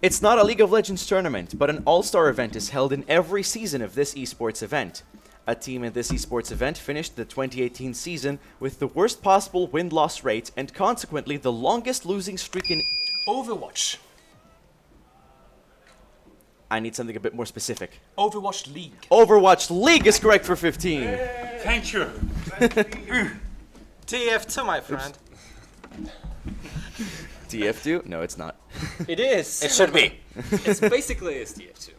It's not a League of Legends tournament, but an all-star event is held in every season of this esports event. A team in this esports event finished the 2018 season with the worst possible win-loss rate and consequently the longest losing streak in... Overwatch. I need something a bit more specific. Overwatch League. Overwatch League is correct for 15. Thank you. TF2, my friend. TF2? No, it's not. It is. It should be. It's basically a STF2.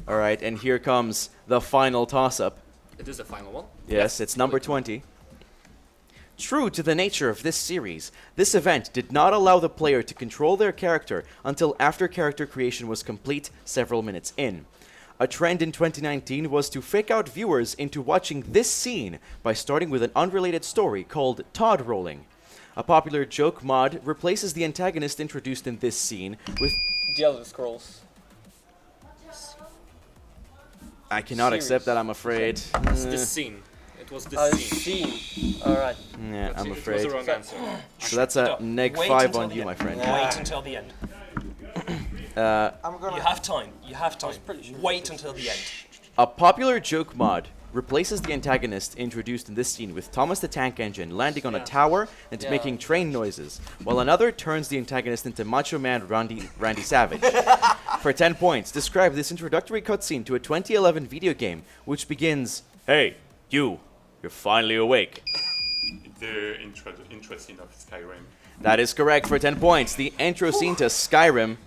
Alright, and here comes the final toss-up. It is the final one. Yes, it's number 20. True to the nature of this series, this event did not allow the player to control their character until after character creation was complete several minutes in. A trend in 2019 was to fake out viewers into watching this scene by starting with an unrelated story called Todd Rolling. A popular joke mod replaces the antagonist introduced in this scene with... The Elder Scrolls. I cannot Series. accept that, I'm afraid. It's this scene. It was this scene. Scene. Alright. Yeah, I'm It was afraid. the wrong answer. So that's a neg 5 on you, my friend. Wait until the end. I'm gonna... You have time. You have time. Wait until the end. A popular joke mod replaces the antagonist introduced in this scene with Thomas the Tank Engine landing on a tower and making train noises, while another turns the antagonist into Macho Man Randy Savage. For 10 points, describe this introductory cutscene to a 2011 video game, which begins, "Hey, you're finally awake." The intro scene of Skyrim. That is correct for 10 points. The intro scene to Skyrim.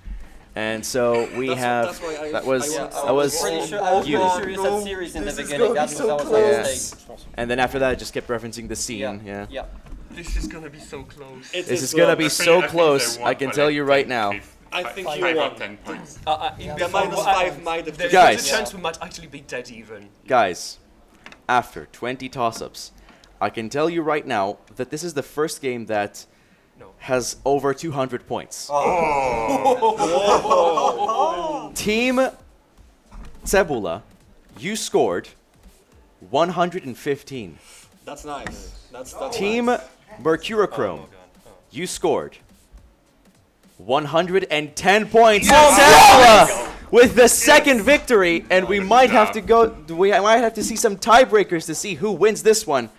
And so we That's have... why I- That was... I That was... Pretty sure, I was you. pretty sure you said series in the beginning. That was a mistake. And then after that, I just kept referencing the scene. Yeah. Yeah. This is gonna be so close. This is gonna be so close. I can tell you right now. I think you 5 or won. 10 points. The minus 5 might have There's Guys. a chance we might actually be dead even. Guys, after 20 toss-ups, I can tell you right now that this is the first game that has over 200 points. Team Cebula, you scored 115. That's nice. That's Team Mercurochrome, you scored 110 points. Cebula with the second victory, and we might have to go. We might have to see some tiebreakers to see who wins this one.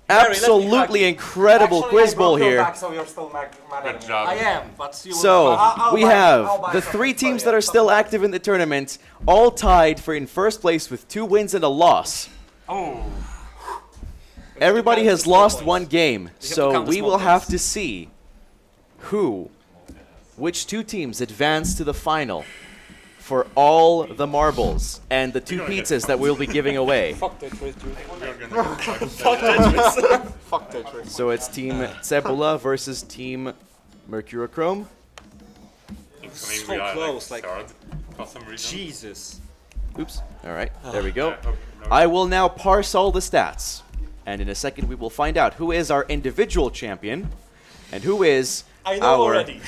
Absolutely incredible quiz bowl here. So you're still mad Good job. I am, but you So we I'll have buy the some 3 for teams you. that are still active in the tournament, all tied for in first place with 2 wins and a loss. Oh. Everybody has lost 1 game, so count the we small will have points. to see which 2 teams advance to the final for all the marbles and the 2 pizzas that we'll be giving away. Fuck Tetris, dude. Fuck Tetris. So it's Team Cebula versus Team Mercurochrome. So close, like- for some reason. Jesus. Oops. All right, there we go. I will now parse all the stats, and in a second we will find out who is our individual champion and who is I know our already.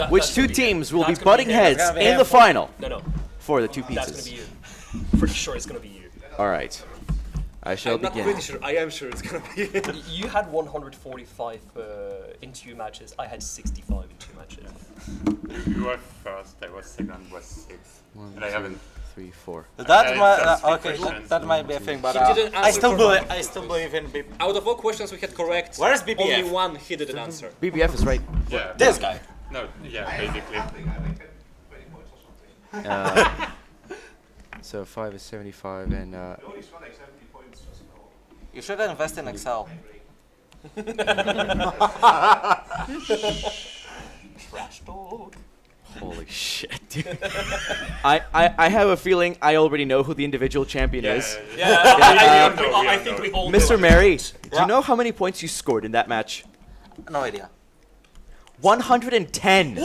which 2 teams will be butting heads in the final No. For the two That's gonna pizzas. be you. Pretty sure it's gonna be you. All right. I shall I'm not begin. pretty sure. I am sure it's gonna be. You had 145 in 2 matches. I had 65 in 2 matches. You were first, I was second, was sixth. And I haven't. 3, 4. That might that's three okay. questions. That might be a thing, but He didn't I answer still correctly. believe. I still believe in Out of all questions we had correct, Where's BBF? only one he didn't answer. BBF is right. Yeah. this guy. No, yeah, basically. So 5 is 75 and You should invest in Excel. Trash talk. holy shit, dude. I have a feeling I already know who the individual champion is. Yeah, I think we all Mr. know. Mary, do Yeah. you know how many points you scored in that match? No idea. 110.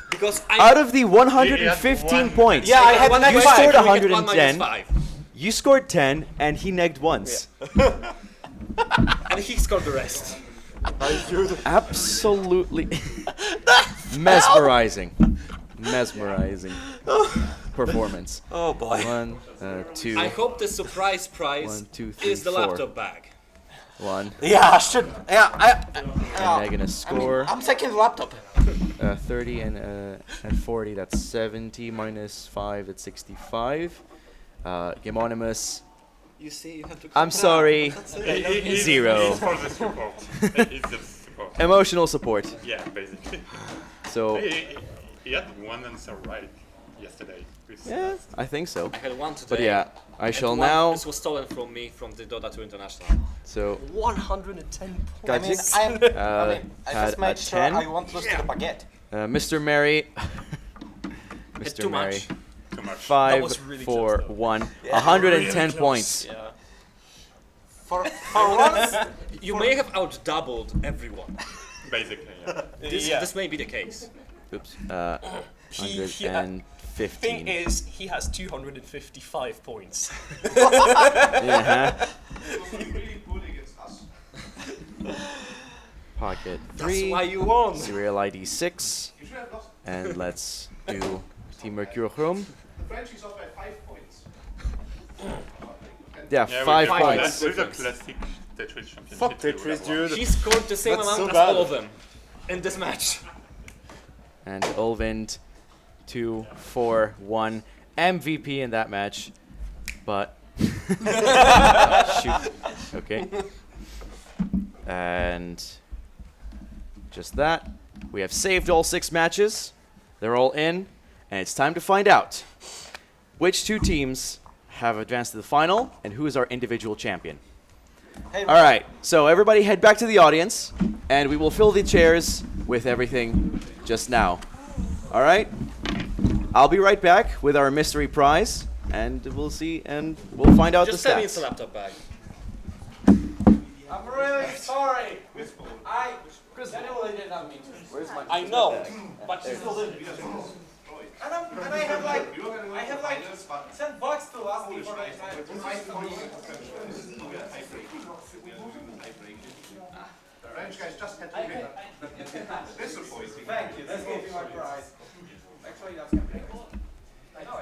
Because Out of the 115 points, Yeah, I had one you question, scored we get 1 110. minus 5. You scored 10, and he negged once. And he scored the rest. Absolutely mesmerizing. Mesmerizing performance. Oh boy. 1, 2, I hope the surprise prize 1, 2, 3, is the 4. laptop bag. 1. Yeah, I should. Yeah, And they're gonna score I'm taking the laptop. 30 and 40. That's 70 minus 5. That's 65. Gamonymous. You see, you have to. I'm sorry. He's 0. for the support. He's the support. Emotional support. Yeah, basically. So He had one answer right yesterday. With yeah, I think so. I had one today. But yeah, I and shall one- now. This was stolen from me from the Dota 2 International. So 110 points. I mean, uh, I had just a made sure 10. I won't lose to the baguette. Mr. Mary. It's Mr. too Mary. much. too much. 5, was really 4, close, though. 1. 110 points. Yeah. For once, You may have out-doubled everyone. Basically, yeah. This may be the case. Oops. He- 115. Thing is, he has 255 points. Yeah. Pocket That's 3. why you won. Serial ID 6. And let's do Team Mercurochrome. Frenchie's off by 5 points. Yeah, Yeah, 5 we points. There's a classic Tetris championship. Fuck too, Tetris, that one. dude. He scored the same That's amount so as all bad. of them in this match. And Ulvind 2, 4, 1. MVP in that match. But. Shoot. Okay. And. Just that. We have saved all 6 matches. They're all in. And it's time to find out which 2 teams have advanced to the final and who is our individual champion. hey, All right, so everybody head back to the audience, and we will fill the chairs with everything just now. All right? I'll be right back with our mystery prize, and we'll see, and we'll find out Just the tell me it's a stats. laptop bag. I'm really sorry. I genuinely did not mean to. I know, but you still did. And I have like $10 to last me for next time. The French guys just had to win. This is points. Thank you. That's gonna be my prize. Actually, that's gonna be. I know.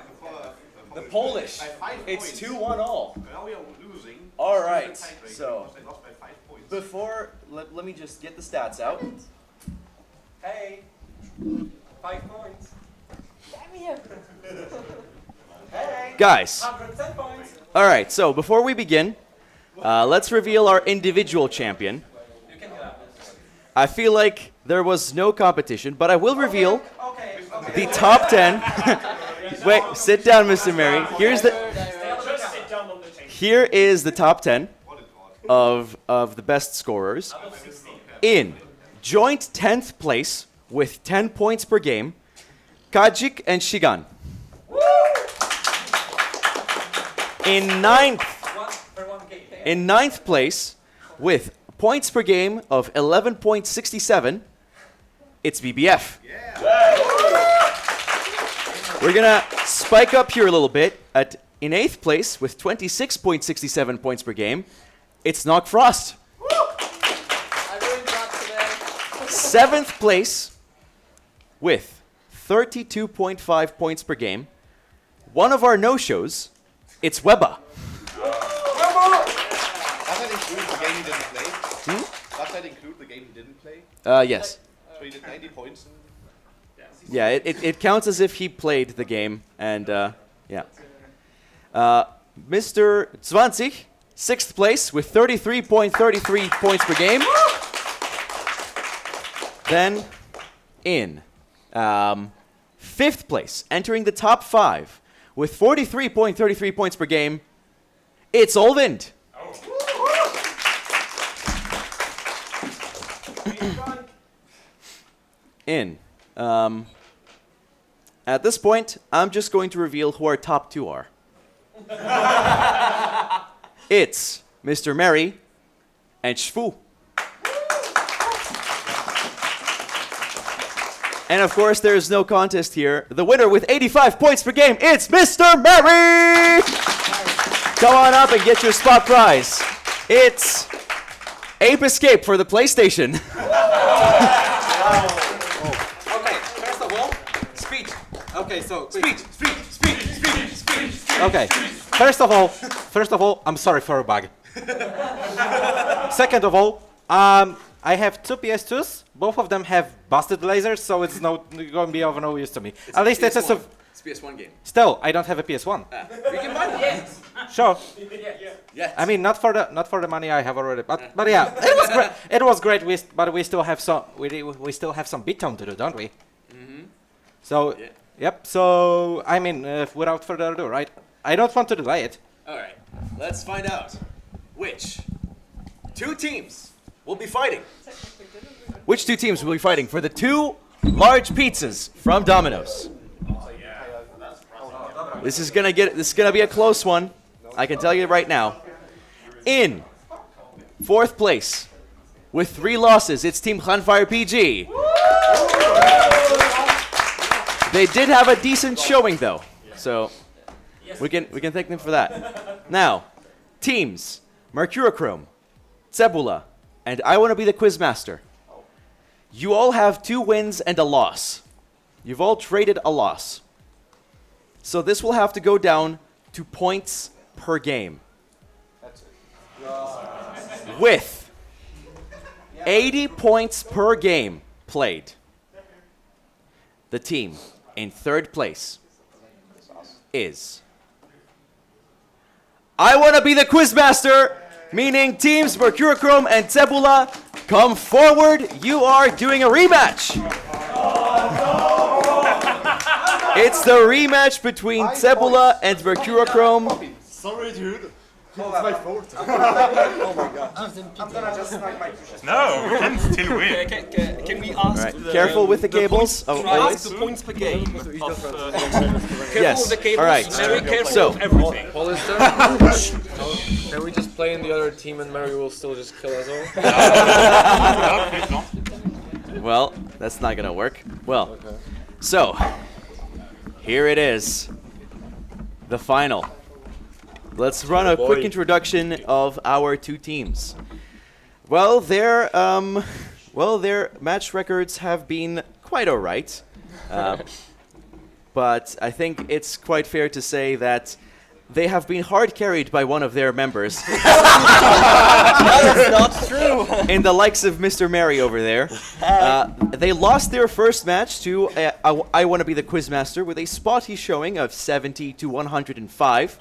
The Polish. By 5 It's points. 2-1 all. Now we are losing. All Still right, in the tiebreaker so- because they lost by 5 points. Before, let me just get the stats out. Hey. 5 points. Hey. Guys, 110 points. all right, so before we begin, let's reveal our individual champion. You can do that. I feel like there was no competition, but I will reveal Okay. the top 10. Wait, sit down, Mr. Mary. Just sit down on the table. Here is the top 10 of the best scorers. In joint 10th place with 10 points per game, Kajik and Shigan. In ninth place with points per game of 11.67, it's BBF. We're gonna spike up here a little bit. In 8th place with 26.67 points per game, it's Knock Frost. I ruined that today. 7th place with 32.5 points per game. One of our no-shows, it's Webba. Does that include the game he didn't play? Does that include the game he didn't play? Yes. So he did 90 points. Yeah, it counts as if he played the game, and yeah. Mr. 20, 6th place with 33.33 points per game. Then in 5th place, entering the top 5 with 43.33 points per game, it's Olvind. In. At this point, I'm just going to reveal who our top 2 are. It's Mr. Mary and Shfu. And of course, there is no contest here. The winner with 85 points per game, it's Mr. Mary! Come on up and get your spot prize. It's Ape Escape for the PlayStation. Okay, first of all, speech. Okay, so speech. Okay, first of all, I'm sorry for a bug. Second of all, I have 2 PS2s. Both of them have busted lasers, so it's going to be of no use to me. At least it's a It's a PS1 game. Still, I don't have a PS1. You can buy one. Yes. Sure. Yes. I mean, not for the money I have already, but yeah, it was great. It was great. But we still have some beatdown to do, don't we? So yep. So I mean, without further ado, right? I don't want to delay it. All right. Let's find out which 2 teams will be fighting. Which 2 teams will be fighting for the 2 large pizzas from Domino's? This is gonna be a close one. I can tell you right now. In 4th place with 3 losses, it's Team Khanfire PG. They did have a decent showing though, so we can thank them for that. Now, teams Mercurochrome, Cebula, and I Want to Be the Quizmaster. You all have 2 wins and a loss. You've all traded a loss. So this will have to go down to points per game. With 80 points per game played, the team in 3rd place is I Want to Be the Quizmaster, meaning teams Mercurochrome and Cebula, come forward. You are doing a rematch. It's the rematch between Cebula and Mercurochrome. Sorry, dude. It's my fault. Oh my god. I'm gonna just snipe my No, we can still win. Can we ask? Right. Careful with the cables. Can I ask the points per game? Yes. All right. Very careful So, of everything. Can we just play in the other team and Mary will still just kill us all? well, that's not gonna work. Well, so here it is, the final. Let's run a quick introduction of our 2 teams. Well, their match records have been quite alright, but I think it's quite fair to say that they have been hard carried by one of their members. That's not true. In the likes of Mr. Mary over there. They lost their first match to I Want to Be the Quizmaster with a spotty showing of 70 to 105.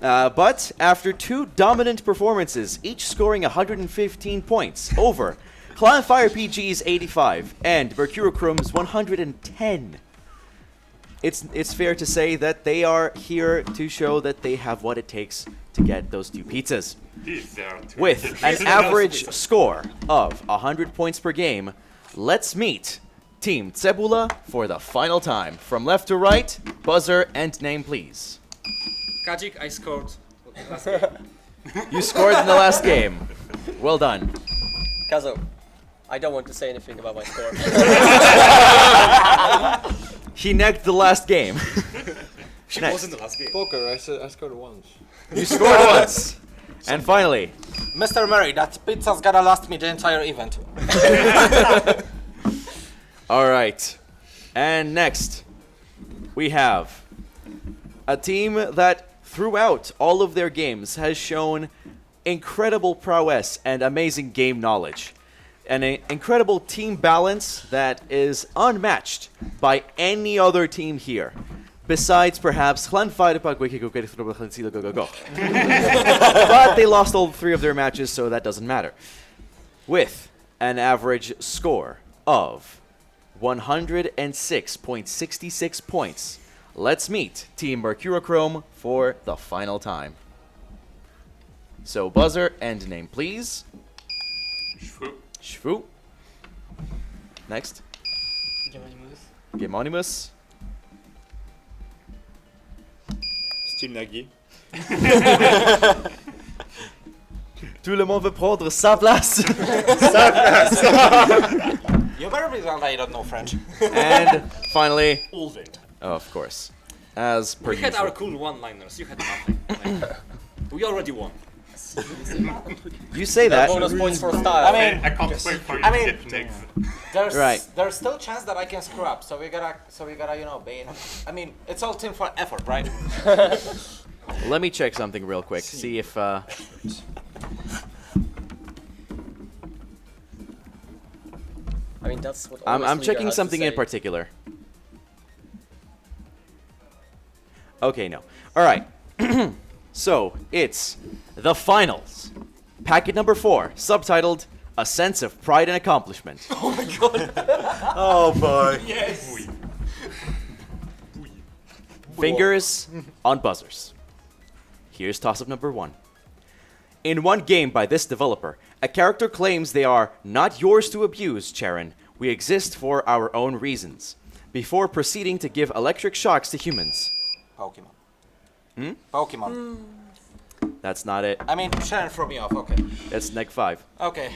But after 2 dominant performances, each scoring 115 points over Clanfire PG's 85 and Mercurochrome's 110. It's fair to say that they are here to show that they have what it takes to get those 2 pizzas. With an average score of 100 points per game, let's meet Team Cebula for the final time. From left to right, buzzer and name please. Kajik, I scored last game. You scored in the last game. Well done. Kazo, I don't want to say anything about my score. He negged the last game. She Next. wasn't the last game. Poker, I scored once. You scored once. And finally, Mr. Murray, that pizza's gonna last me the entire event. all right. And next, we have a team that throughout all of their games has shown incredible prowess and amazing game knowledge. An incredible team balance that is unmatched by any other team here. Besides, perhaps, but they lost all 3 of their matches, so that doesn't matter. With an average score of 106.66 points, let's meet Team Mercurochrome for the final time. So buzzer and name, please. Shvu. Next. Gemonimus. Steve Nagy. Tout le monde veut prendre sa place. You better be glad I don't know French. And finally, Ulvid. of course, as per We had usual. our cool one-liners. You had nothing. Like, we already won. You say that. Bonus points for style. I mean, I can't wait for you I to mean- get next. there's still a chance that I can screw up, so we gotta you know be in. I mean, it's all team for effort, right? Let me check something real quick. See if. I mean, that's what. I'm always leader checking has to something in say. particular. Okay, no. All right. So it's the finals. Packet number 4, subtitled "A Sense of Pride and Accomplishment." Oh boy. Yes. Fingers on buzzers. Here's toss-up number 1. In one game by this developer, a character claims they are not yours to abuse, Charon. We exist for our own reasons. Before proceeding to give electric shocks to humans. Pokemon. Pokemon. That's not it. I mean, Sharon threw me off. Okay. That's neg 5. Okay.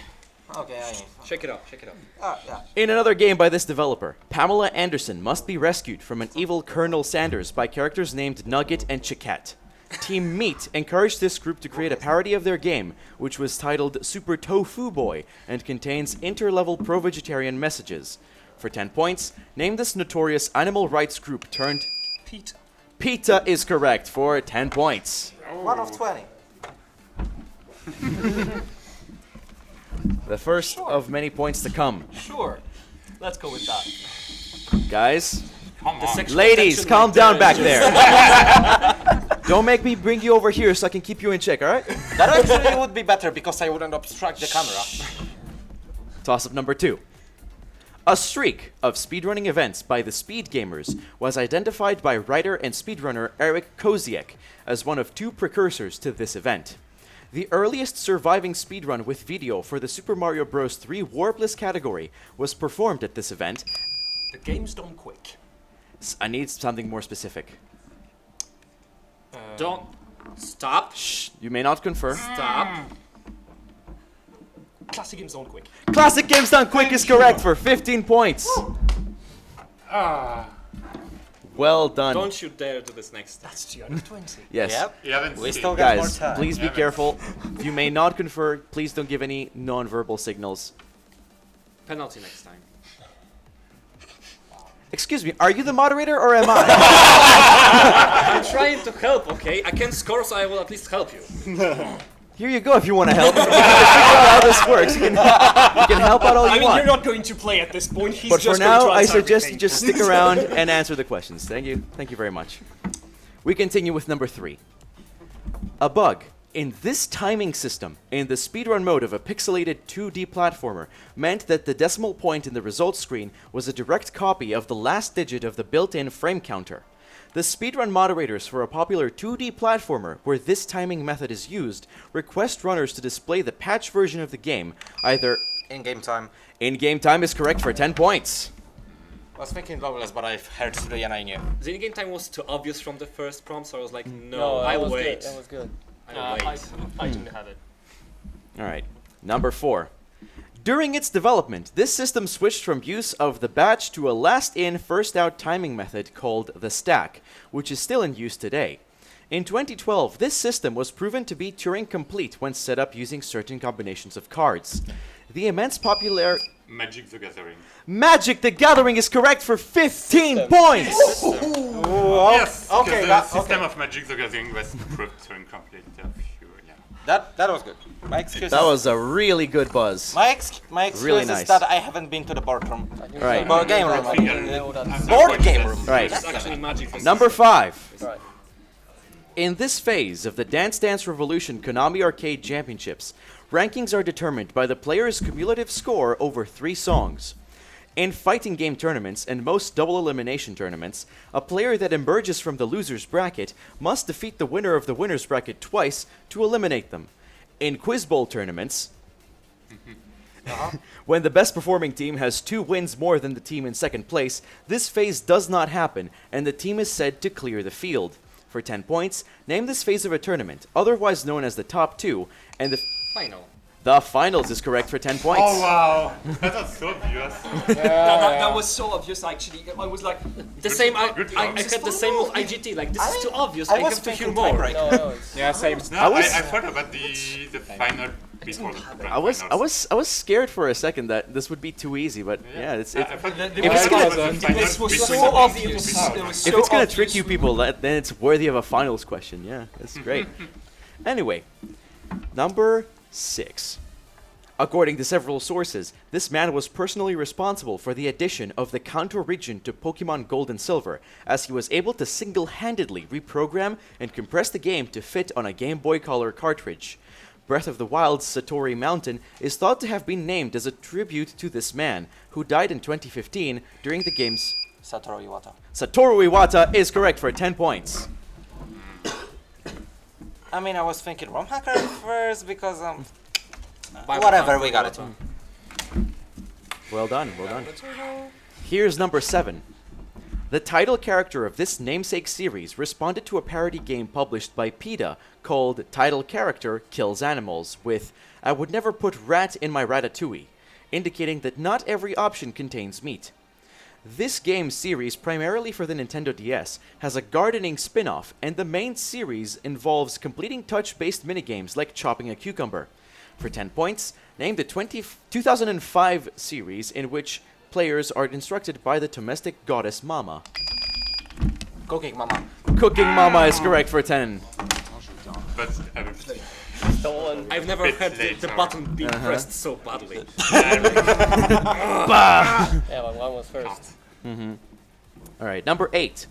Okay. I mean. Shake it up. Shake it up. Yeah. In another game by this developer, Pamela Anderson must be rescued from an evil Colonel Sanders by characters named Nugget and Chiquette. Team Meat encouraged this group to create a parody of their game, which was titled Super Tofu Boy and contains inter-level pro-vegetarian messages. For 10 points, name this notorious animal rights group turned... Peter. PETA is correct for 10 points. 1 of 20. The first of many points to come. Sure. Let's go with that. Guys, Come on. ladies, calm down back there. Don't make me bring you over here so I can keep you in check, alright? That actually would be better because I wouldn't obstruct the camera. Toss-up number 2. A streak of speedrunning events by the Speed Gamers was identified by writer and speedrunner Eric Koziek as one of 2 precursors to this event. The earliest surviving speedrun with video for the Super Mario Bros. 3 Warpless category was performed at this event. The game's done quick. I need something more specific. Don't stop. Shh, you may not confer. Stop. Classic games done quick. Classic Games Done Quick is correct for 15 points. Well done. Don't you dare do this next. That's 2 out of 20. Yes. Yep. You haven't We seen still got more Guys, time. please be careful. You may not confer. Please don't give any non-verbal signals. Penalty next time. Excuse me, are you the moderator or am I? I'm trying to help, okay? I can score, so I will at least help you. Here you go if you want to help. You can figure out how this works. You can help out all you I mean, want. you're not going to play at this point. He's But for just now, going to I answer suggest you everything. just stick around and answer the questions. Thank you. Thank you very much. We continue with number 3. A bug in this timing system in the speedrun mode of a pixelated 2D platformer meant that the decimal point in the results screen was a direct copy of the last digit of the built-in frame counter. The speedrun moderators for a popular 2D platformer where this timing method is used request runners to display the patch version of the game, either In-game time. in-game time is correct for 10 points. I was thinking Loveless, but I've heard 3 and I knew. The in-game time was too obvious from the first prompt, so I was like, no, No, that I'll was wait. good. That was good. I'll wait. I didn't have it. All right, number 4. During its development, this system switched from use of the batch to a last-in, first-out timing method called the stack, which is still in use today. In 2012, this system was proven to be Turing complete when set up using certain combinations of cards. The immense popular Magic the Gathering. Magic the Gathering is correct for 15 points! Yes, okay, the that- system okay. of Magic the Gathering was proved to incomplete a few, yeah. That was good. My excuse. That was a really good buzz. My excuse Really is nice. that I haven't been to the boardroom. Right. Board game room. I think Board game room. Right. It's actually magic. Number 5. Right. In this phase of the Dance Dance Revolution Konami Arcade Championships, rankings are determined by the player's cumulative score over 3 songs. In fighting game tournaments and most double elimination tournaments, a player that emerges from the loser's bracket must defeat the winner of the winner's bracket twice to eliminate them. In Quiz Bowl tournaments, when the best performing team has 2 wins more than the team in second place, this phase does not happen and the team is said to clear the field. For 10 points, name this phase of a tournament, otherwise known as the top 2, and Final. the finals is correct for 10 points. Oh wow, that was so obvious. That was so obvious actually. I was like, The same. I good I job. had the same with IGT. Like this is too obvious. I I was have to hear thinking more. right. No, it's Yeah, same. No, I was- I thought about the final before the grand finals. I was scared for a second that this would be too easy, but yeah, it's I thought If it's gonna- this was before so the- obvious. It was if so it's gonna obvious. trick you people, then it's worthy of a finals question. Yeah, that's great. Anyway, number 6. According to several sources, this man was personally responsible for the addition of the Kanto region to Pokemon Gold and Silver, as he was able to single-handedly reprogram and compress the game to fit on a Game Boy Color cartridge. Breath of the Wild's Satori Mountain is thought to have been named as a tribute to this man, who died in 2015 during the game's... Satoru Iwata. Satoru Iwata is correct for 10 points. I mean, I was thinking ROM hacker at first because By whatever, we got it. Well done, well done. Here's number 7. The title character of this namesake series responded to a parody game published by PETA called Title Character Kills Animals with "I would never put rat in my ratatouille," indicating that not every option contains meat. This game series, primarily for the Nintendo DS, has a gardening spin-off, and the main series involves completing touch-based minigames like chopping a cucumber. For 10 points, name the 2005 series in which players are instructed by the domestic goddess Mama. Cooking Mama. Cooking Mama is correct for 10. But stolen. I've never Bit had the later. button be pressed so badly. Yeah, my one was first. Alright, number 8.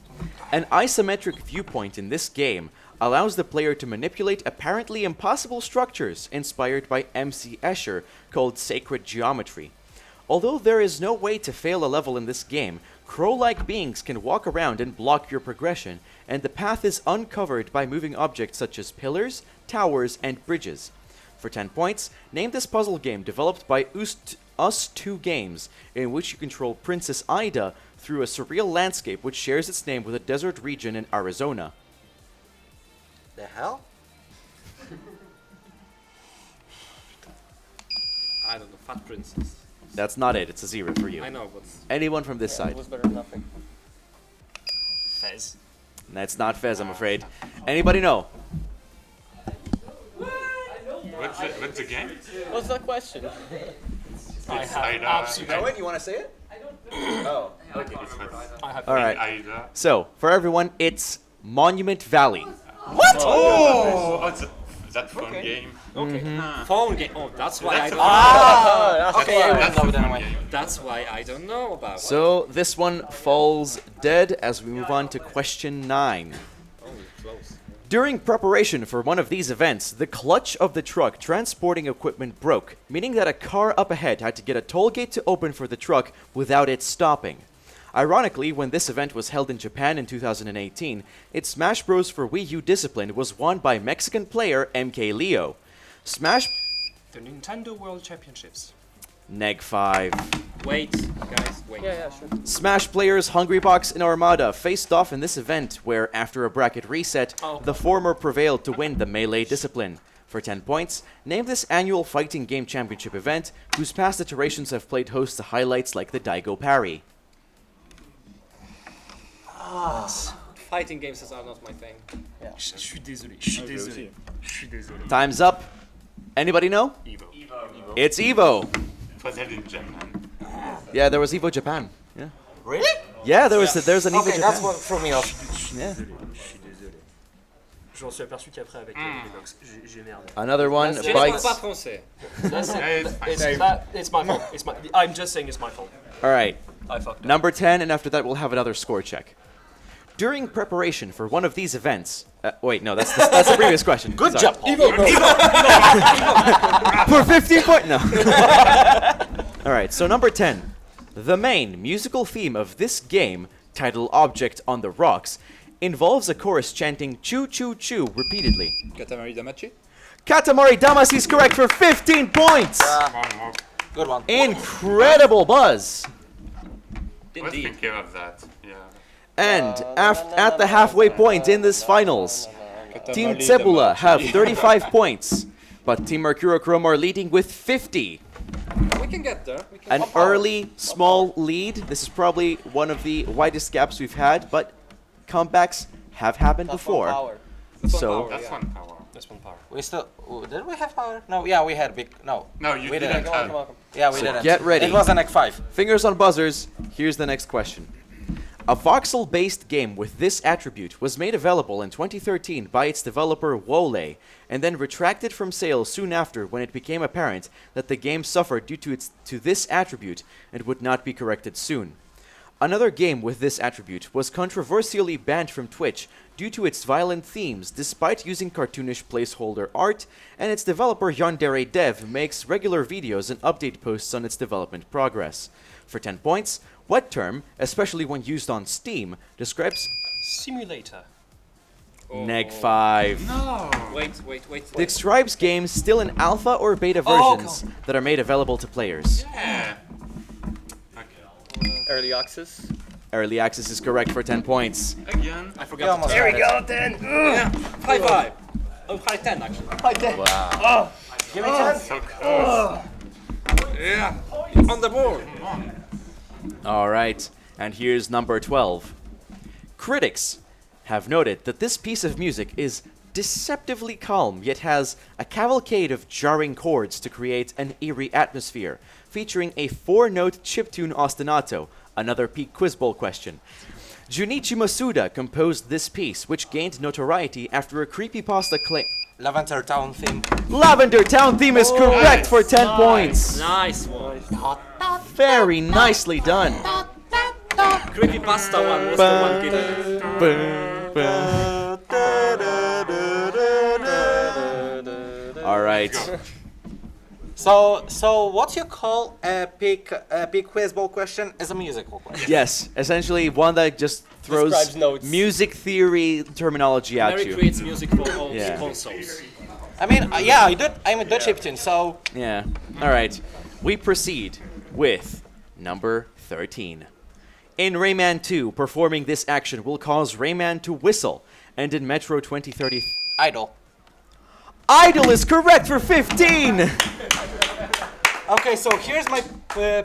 An isometric viewpoint in this game allows the player to manipulate apparently impossible structures inspired by M.C. Escher called sacred geometry. Although there is no way to fail a level in this game, crow-like beings can walk around and block your progression, and the path is uncovered by moving objects such as pillars, towers, and bridges. For 10 points, name this puzzle game developed by Us2 Games, in which you control Princess Ida through a surreal landscape which shares its name with a desert region in Arizona. The hell? I don't know, Fat Princess. That's not it, it's a 0 for you. I know, but Anyone from this It side? was better than nothing. Fez. That's not Fez, I'm afraid. Anybody know? what's the game? What's that question? I It's have Ida. absolutely. You want to say it? Oh. I have. Alright, Ida. so, for everyone, it's Monument Valley. Oh, that fun game. Okay. phone game. Oh, that's why I That's don't. a Ah, Okay, I That's will a know fun then. game. That's why I don't know about. it. So, this one falls dead as we move on to question 9. Oh, close. During preparation for one of these events, the clutch of the truck transporting equipment broke, meaning that a car up ahead had to get a toll gate to open for the truck without it stopping. Ironically, when this event was held in Japan in 2018, its Smash Bros. For Wii U discipline was won by Mexican player MK Leo. Smash... The Nintendo World Championships. Neg 5. Wait, guys, wait. yeah, sure. Smash players Hungrybox and Armada faced off in this event where, after a bracket reset, the former prevailed to win the Melee discipline. For 10 points, name this annual fighting game championship event, whose past iterations have played host to highlights like the Daigo Parry. Fighting games are not my thing. Je suis désolé. Je suis désolé. Je suis désolé. Time's up. Anybody know? Evo. It's Evo. was held in Japan. Yeah, there was Evo Japan. Yeah. Really? Yeah, there's an Evo Okay, Japan. that's what threw me off. Yeah. Je suis désolé. Je m'en suis aperçu qu'après avec les box, j'ai merdé. Another one Je ne bites. parle pas français. It's my fault. I'm just saying it's my fault. All right. I fucked up. Number 10, and after that we'll have another score check. During preparation for one of these events, wait, no, that's the previous question. Good Sorry. job, Paul. For 15 points, no. All right, so number 10. The main musical theme of this game, titled Object on the Rocks, involves a chorus chanting choo choo choo repeatedly. Katamari Damacy? Katamari Damacy is correct for 15 points. Good one. Incredible buzz. Let's take care of that. Yeah. And at the halfway point in this finals, Team Cebula have 35 points, but Team Mercurochrome are leading with 50. We can get there. An early, small lead. This is probably one of the widest gaps we've had, but comebacks have happened before. So That's one power. That's one power. We still did we have power? No, yeah, we had big. No, No, you we didn't. Yeah, we So didn't. get ready. It was an Act 5. fingers on buzzers. Here's the next question. A voxel-based game with this attribute was made available in 2013 by its developer Wole, and then retracted from sale soon after when it became apparent that the game suffered due to this attribute and would not be corrected soon. Another game with this attribute was controversially banned from Twitch due to its violent themes despite using cartoonish placeholder art, and its developer Yandere Dev makes regular videos and update posts on its development progress. For 10 points, what term, especially when used on Steam, describes Simulator. Neg 5? No. Wait. Describes games still in alpha or beta versions that are made available to players. Yeah. Okay. Early access. Early access is correct for 10 points. Again. I forgot to There we go, then. Yeah. High five. Oh, high 10 actually. Wow. Give me 10. So close. Yeah. On the board. All right, and here's number 12. Critics have noted that this piece of music is deceptively calm, yet has a cavalcade of jarring chords to create an eerie atmosphere, featuring a 4-note chiptune ostinato, another peak quiz bowl question. Junichi Masuda composed this piece, which gained notoriety after a creepypasta claim. Lavender Town theme. Lavender Town theme is correct for 10 points. Nice one. Very nicely done. Creepypasta one was the one given. All right. So what you call a peak quiz bowl question is a musical question. Yes, essentially one that just throws Describes notes. music theory terminology at Mary you. creates music for all Yeah. consoles. I mean, yeah, I'm a Dutch chiptune, so Yeah. All right. We proceed with number 13. In Rayman 2, performing this action will cause Rayman to whistle, and in Metro 2030... idle. Idle is correct for 15! Okay, so here's my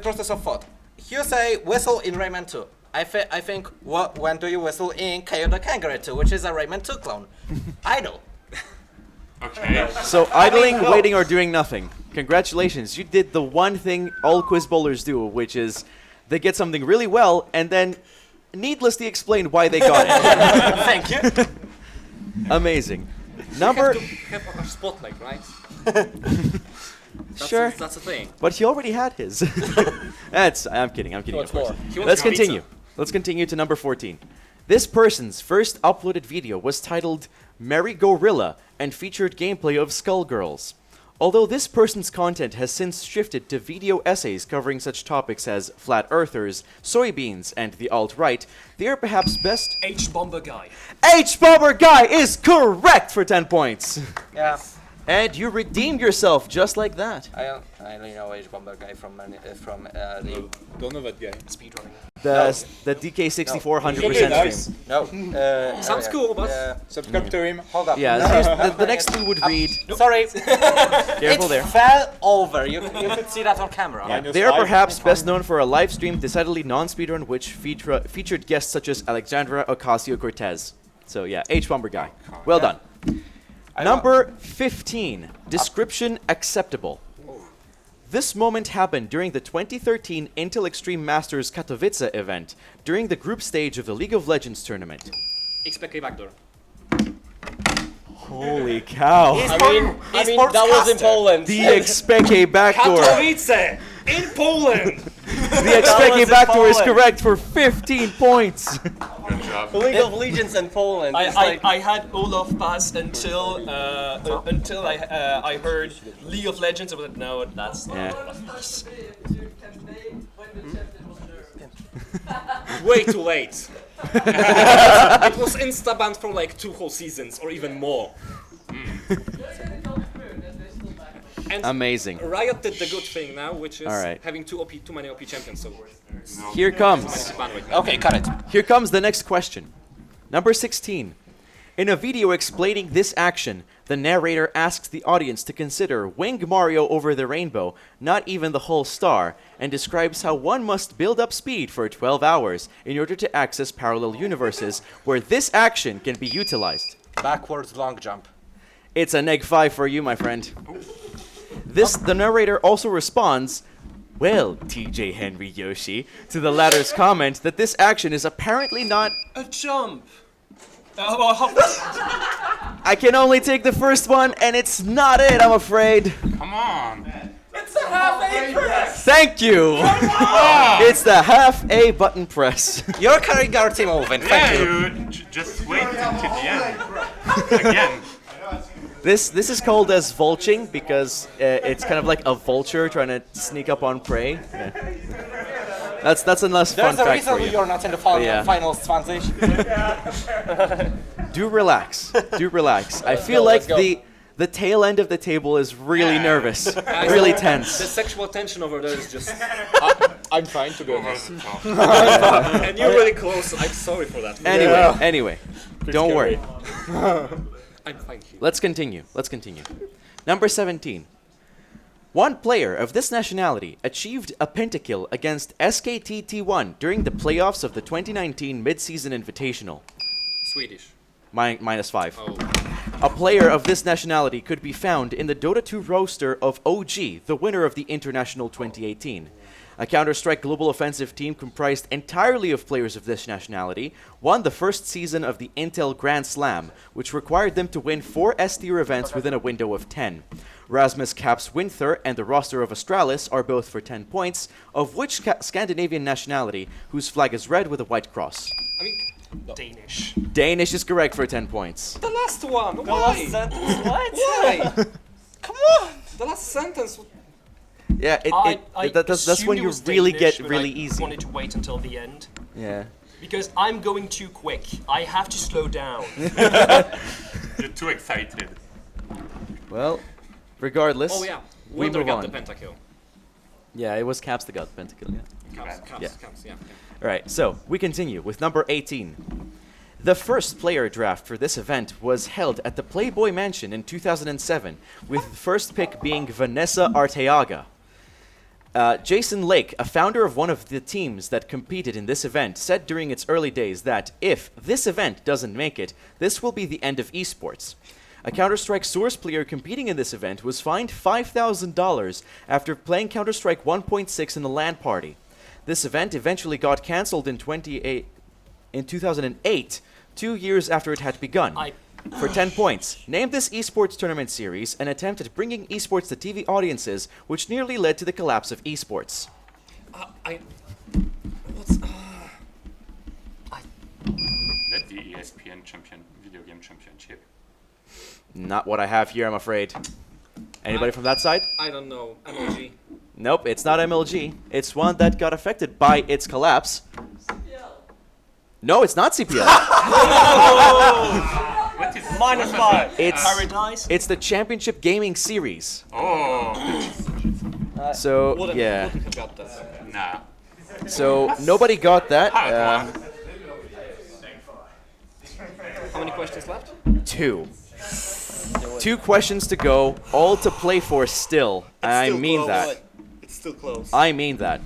process of thought. You say whistle in Rayman 2. I think, when do you whistle in Kaio the Kangaroo 2, which is a Rayman 2 clone? Idle. Okay. So idling, waiting, or doing nothing. Congratulations, you did the one thing all quiz bowlers do, which is they get something really well and then needlessly explain why they got it. Thank you. Amazing. Number... Have a spotlight, right? Sure. That's a thing. But he already had his. I'm kidding, of course. more? He wants Let's pizza. continue. Let's continue to number 14. This person's first uploaded video was titled Merry Gorilla and featured gameplay of Skullgirls. Although this person's content has since shifted to video essays covering such topics as flat earthers, soybeans, and the alt-right, they are perhaps best... H-Bomber Guy. H-Bomber Guy is correct for 10 points! Yeah. And you redeemed yourself just like that. I only know H-Bomber Guy from the Don't know that guy. Speedrunning. The DK64 100% stream. No. Sounds cool, but Subscribe to him. Hold up. Yeah, here's the next two would read... Sorry. Careful there. It fell over. You could see that on camera. Yeah, they are perhaps best known for a live stream decidedly non-speedrun which featured guests such as Alexandra Ocasio-Cortez. So yeah, H-Bomber Guy. Well done. Number 15. Description acceptable. This moment happened during the 2013 Intel Extreme Masters Katowice event, during the group stage of the League of Legends tournament. XPK backdoor. Holy cow. E I mean, that was in Poland. The Expeke backdoor. Katowice! In Poland! The Expeke backdoor is correct for 15 points. Good job. League of Legends in Poland. It's like, I had Olaf pass until I heard League of Legends. I was like, no, that's not Yeah. Olaf pass. Way too late. It was insta-banned for like 2 whole seasons or even more. And Amazing. Riot did the good thing now, which is Alright. having too many OP champions. So Here comes. Okay, cut it. Here comes the next question. Number 16. In a video explaining this action, the narrator asks the audience to consider Wing Mario over the rainbow, not even the whole star, and describes how one must build up speed for 12 hours in order to access parallel universes where this action can be utilized. Backwards long jump. It's a neg-5 for you, my friend. The narrator also responds, well, TJ Henry Yoshi, to the latter's comment that this action is apparently not... A jump. I can only take the first one, and it's not it, I'm afraid. Come on. It's a half A press. Thank you. It's the half A button press. You're carrying our team, Owen. Thank Yeah, you. you just wait until the end. Again. This is called as vulching because it's kind of like a vulture trying to sneak up on prey. Yeah. That's a less fun There's a fact for reason you. you're not in the Yeah. finals, 20. Do relax. Do relax. I feel like the tail end of the table is really nervous, really the tense. sexual tension over there is just. I'm trying to be honest. And you're really close. I'm sorry for that. Anyway, don't worry. I'm fine here. Let's continue. Number 17. One player of this nationality achieved a pentakill against SKT T1 during the playoffs of the 2019 Mid-Season Invitational. Swedish. -5. Oh. A player of this nationality could be found in the Dota 2 roster of OG, the winner of the International 2018. A Counter-Strike Global Offensive team comprised entirely of players of this nationality won the first season of the Intel Grand Slam, which required them to win 4 S-tier events within a window of 10. Rasmus Caps Winther and the roster of Astralis are both for 10 points, of which Scandinavian nationality, whose flag is red with a white cross. I mean, Danish. Danish is correct for 10 points. the last one. The Why? last sentence, what? Why? Come on! The last sentence. Yeah, that's when assumed it you was really Danish, get but really I easy. wanted to wait until the end Yeah. because I'm going too quick. I have to slow down. You're too excited. Well, regardless, Oh yeah. we Wonder move got on. the pentakill. Yeah, it was Caps that got the pentakill, yeah. Caps, Yeah. Caps, yeah. Alright, so we continue with number 18. The first player draft for this event was held at the Playboy Mansion in 2007, with the first pick being Vanessa Arteaga. Jason Lake, a founder of one of the teams that competed in this event, said during its early days that if this event doesn't make it, this will be the end of esports. A Counter-Strike Source player competing in this event was fined $5,000 after playing Counter-Strike 1.6 in a LAN party. This event eventually got cancelled in 2008, 2 years after it had begun. For 10 points, name this esports tournament series an attempt at bringing esports to TV audiences, which nearly led to the collapse of esports. What's That's the ESPN Video Game Championship. Not what I have here, I'm afraid. Anybody from that side? I don't know. MLG. Nope, it's not MLG. It's one that got affected by its collapse. No, it's not CPL. What is -5. Paradise. It's the Championship Gaming Series. Oh, So, Wouldn't yeah. have got that. nah. So, nobody got that. Hard one. How many questions left? 2. 2 questions to go, all to play for still. I mean that. It's still close. I mean that.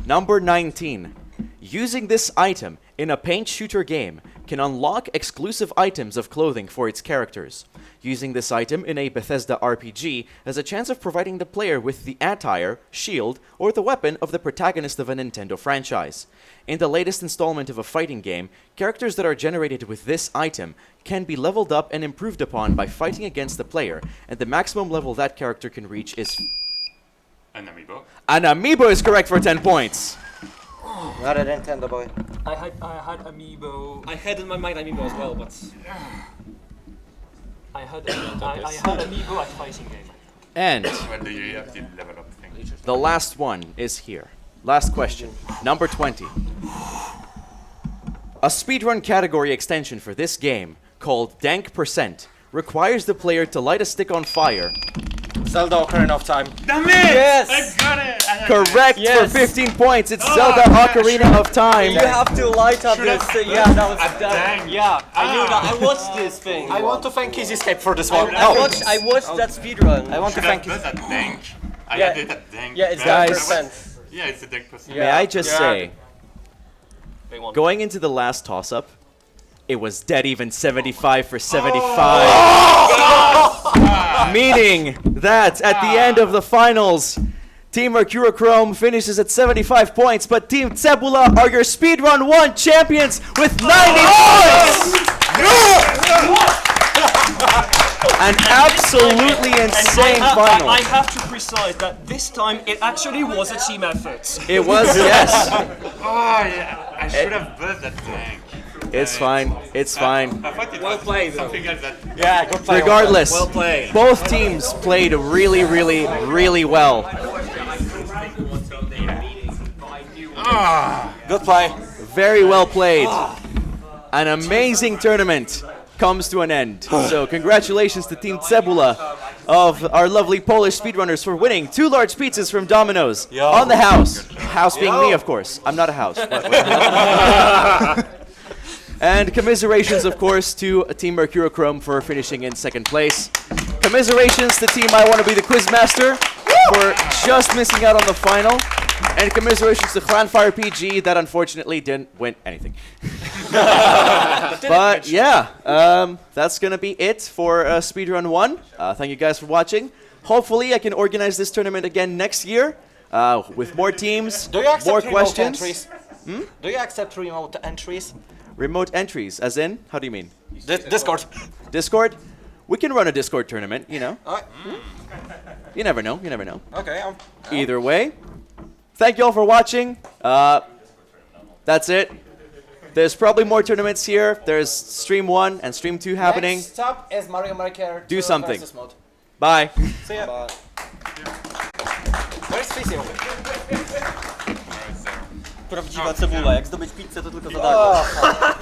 Number 19. Using this item in a paint shooter game, can unlock exclusive items of clothing for its characters. Using this item in a Bethesda RPG has a chance of providing the player with the attire, shield, or the weapon of the protagonist of a Nintendo franchise. In the latest installment of a fighting game, characters that are generated with this item can be leveled up and improved upon by fighting against the player, and the maximum level that character can reach is... An amiibo. An amiibo is correct for 10 points. Not a Nintendo boy. I had amiibo. I had in my mind amiibo as well, but I had amiibo at fighting game. And When do you have the level up thing? the last one is here. Last question. Number 20. A speedrun category extension for this game, called Dank Percent, requires the player to light a stick on fire. Zelda Ocarina of Time. Damn it! Yes! I got it! Correct Yes. for 15 points. It's Zelda Ocarina of Time. You have to light up Should've this thing. Yeah, that was dang. yeah. I knew that. I watched this thing. I want to thank Easy Escape for this I, one. I watched that speedrun. I want to Should thank have you. done that dank. I Yeah. did that dank. Yeah, it's Guys. 10%. Yeah, it's a dank percent. May I just say, They won. going into the last toss-up, it was dead even 75 for 75. Meaning that at the end of the finals, Team Mercurochrome finishes at 75 points, but Team Cebula are your Speedrun 1 champions with 90 points! An absolutely insane final. I have to precise that this time it actually was a team effort. It was, yes. Oh, yeah. I should have buzzed that dank. It's fine. It's fine. I thought it Well was played, though. something else that... Yeah, good play. Regardless, well played. both teams played really, really, really well. Good play. Very well played. An amazing tournament comes to an end. So congratulations to Team Cebula of our lovely Polish speedrunners for winning 2 large pizzas from Domino's on the house. House being me, of course. I'm not a house. And commiserations, of course, to Team Mercurochrome for finishing in 2nd place. Commiserations to Team I Want to Be the Quizmaster for just missing out on the final. And commiserations to Clanfire PG that unfortunately didn't win anything. But yeah, that's gonna be it for Speedrun 1. Thank you guys for watching. Hopefully I can organize this tournament again next year with more teams, Do you accept more remote questions. entries? Do you accept remote entries? Remote entries, as in? How do you mean? Discord. Discord? We can run a Discord tournament, you know. You never know, you never know. Okay. Either way, thank you all for watching. That's it. There's probably more tournaments here. There's Stream 1 and Stream 2 happening. Next up is Mario Maker 2 Do something. versus mode. Bye. See ya. Where's Physio? Prawdziwa cebula. Jak zdobyć pizzę, to tylko za darmo.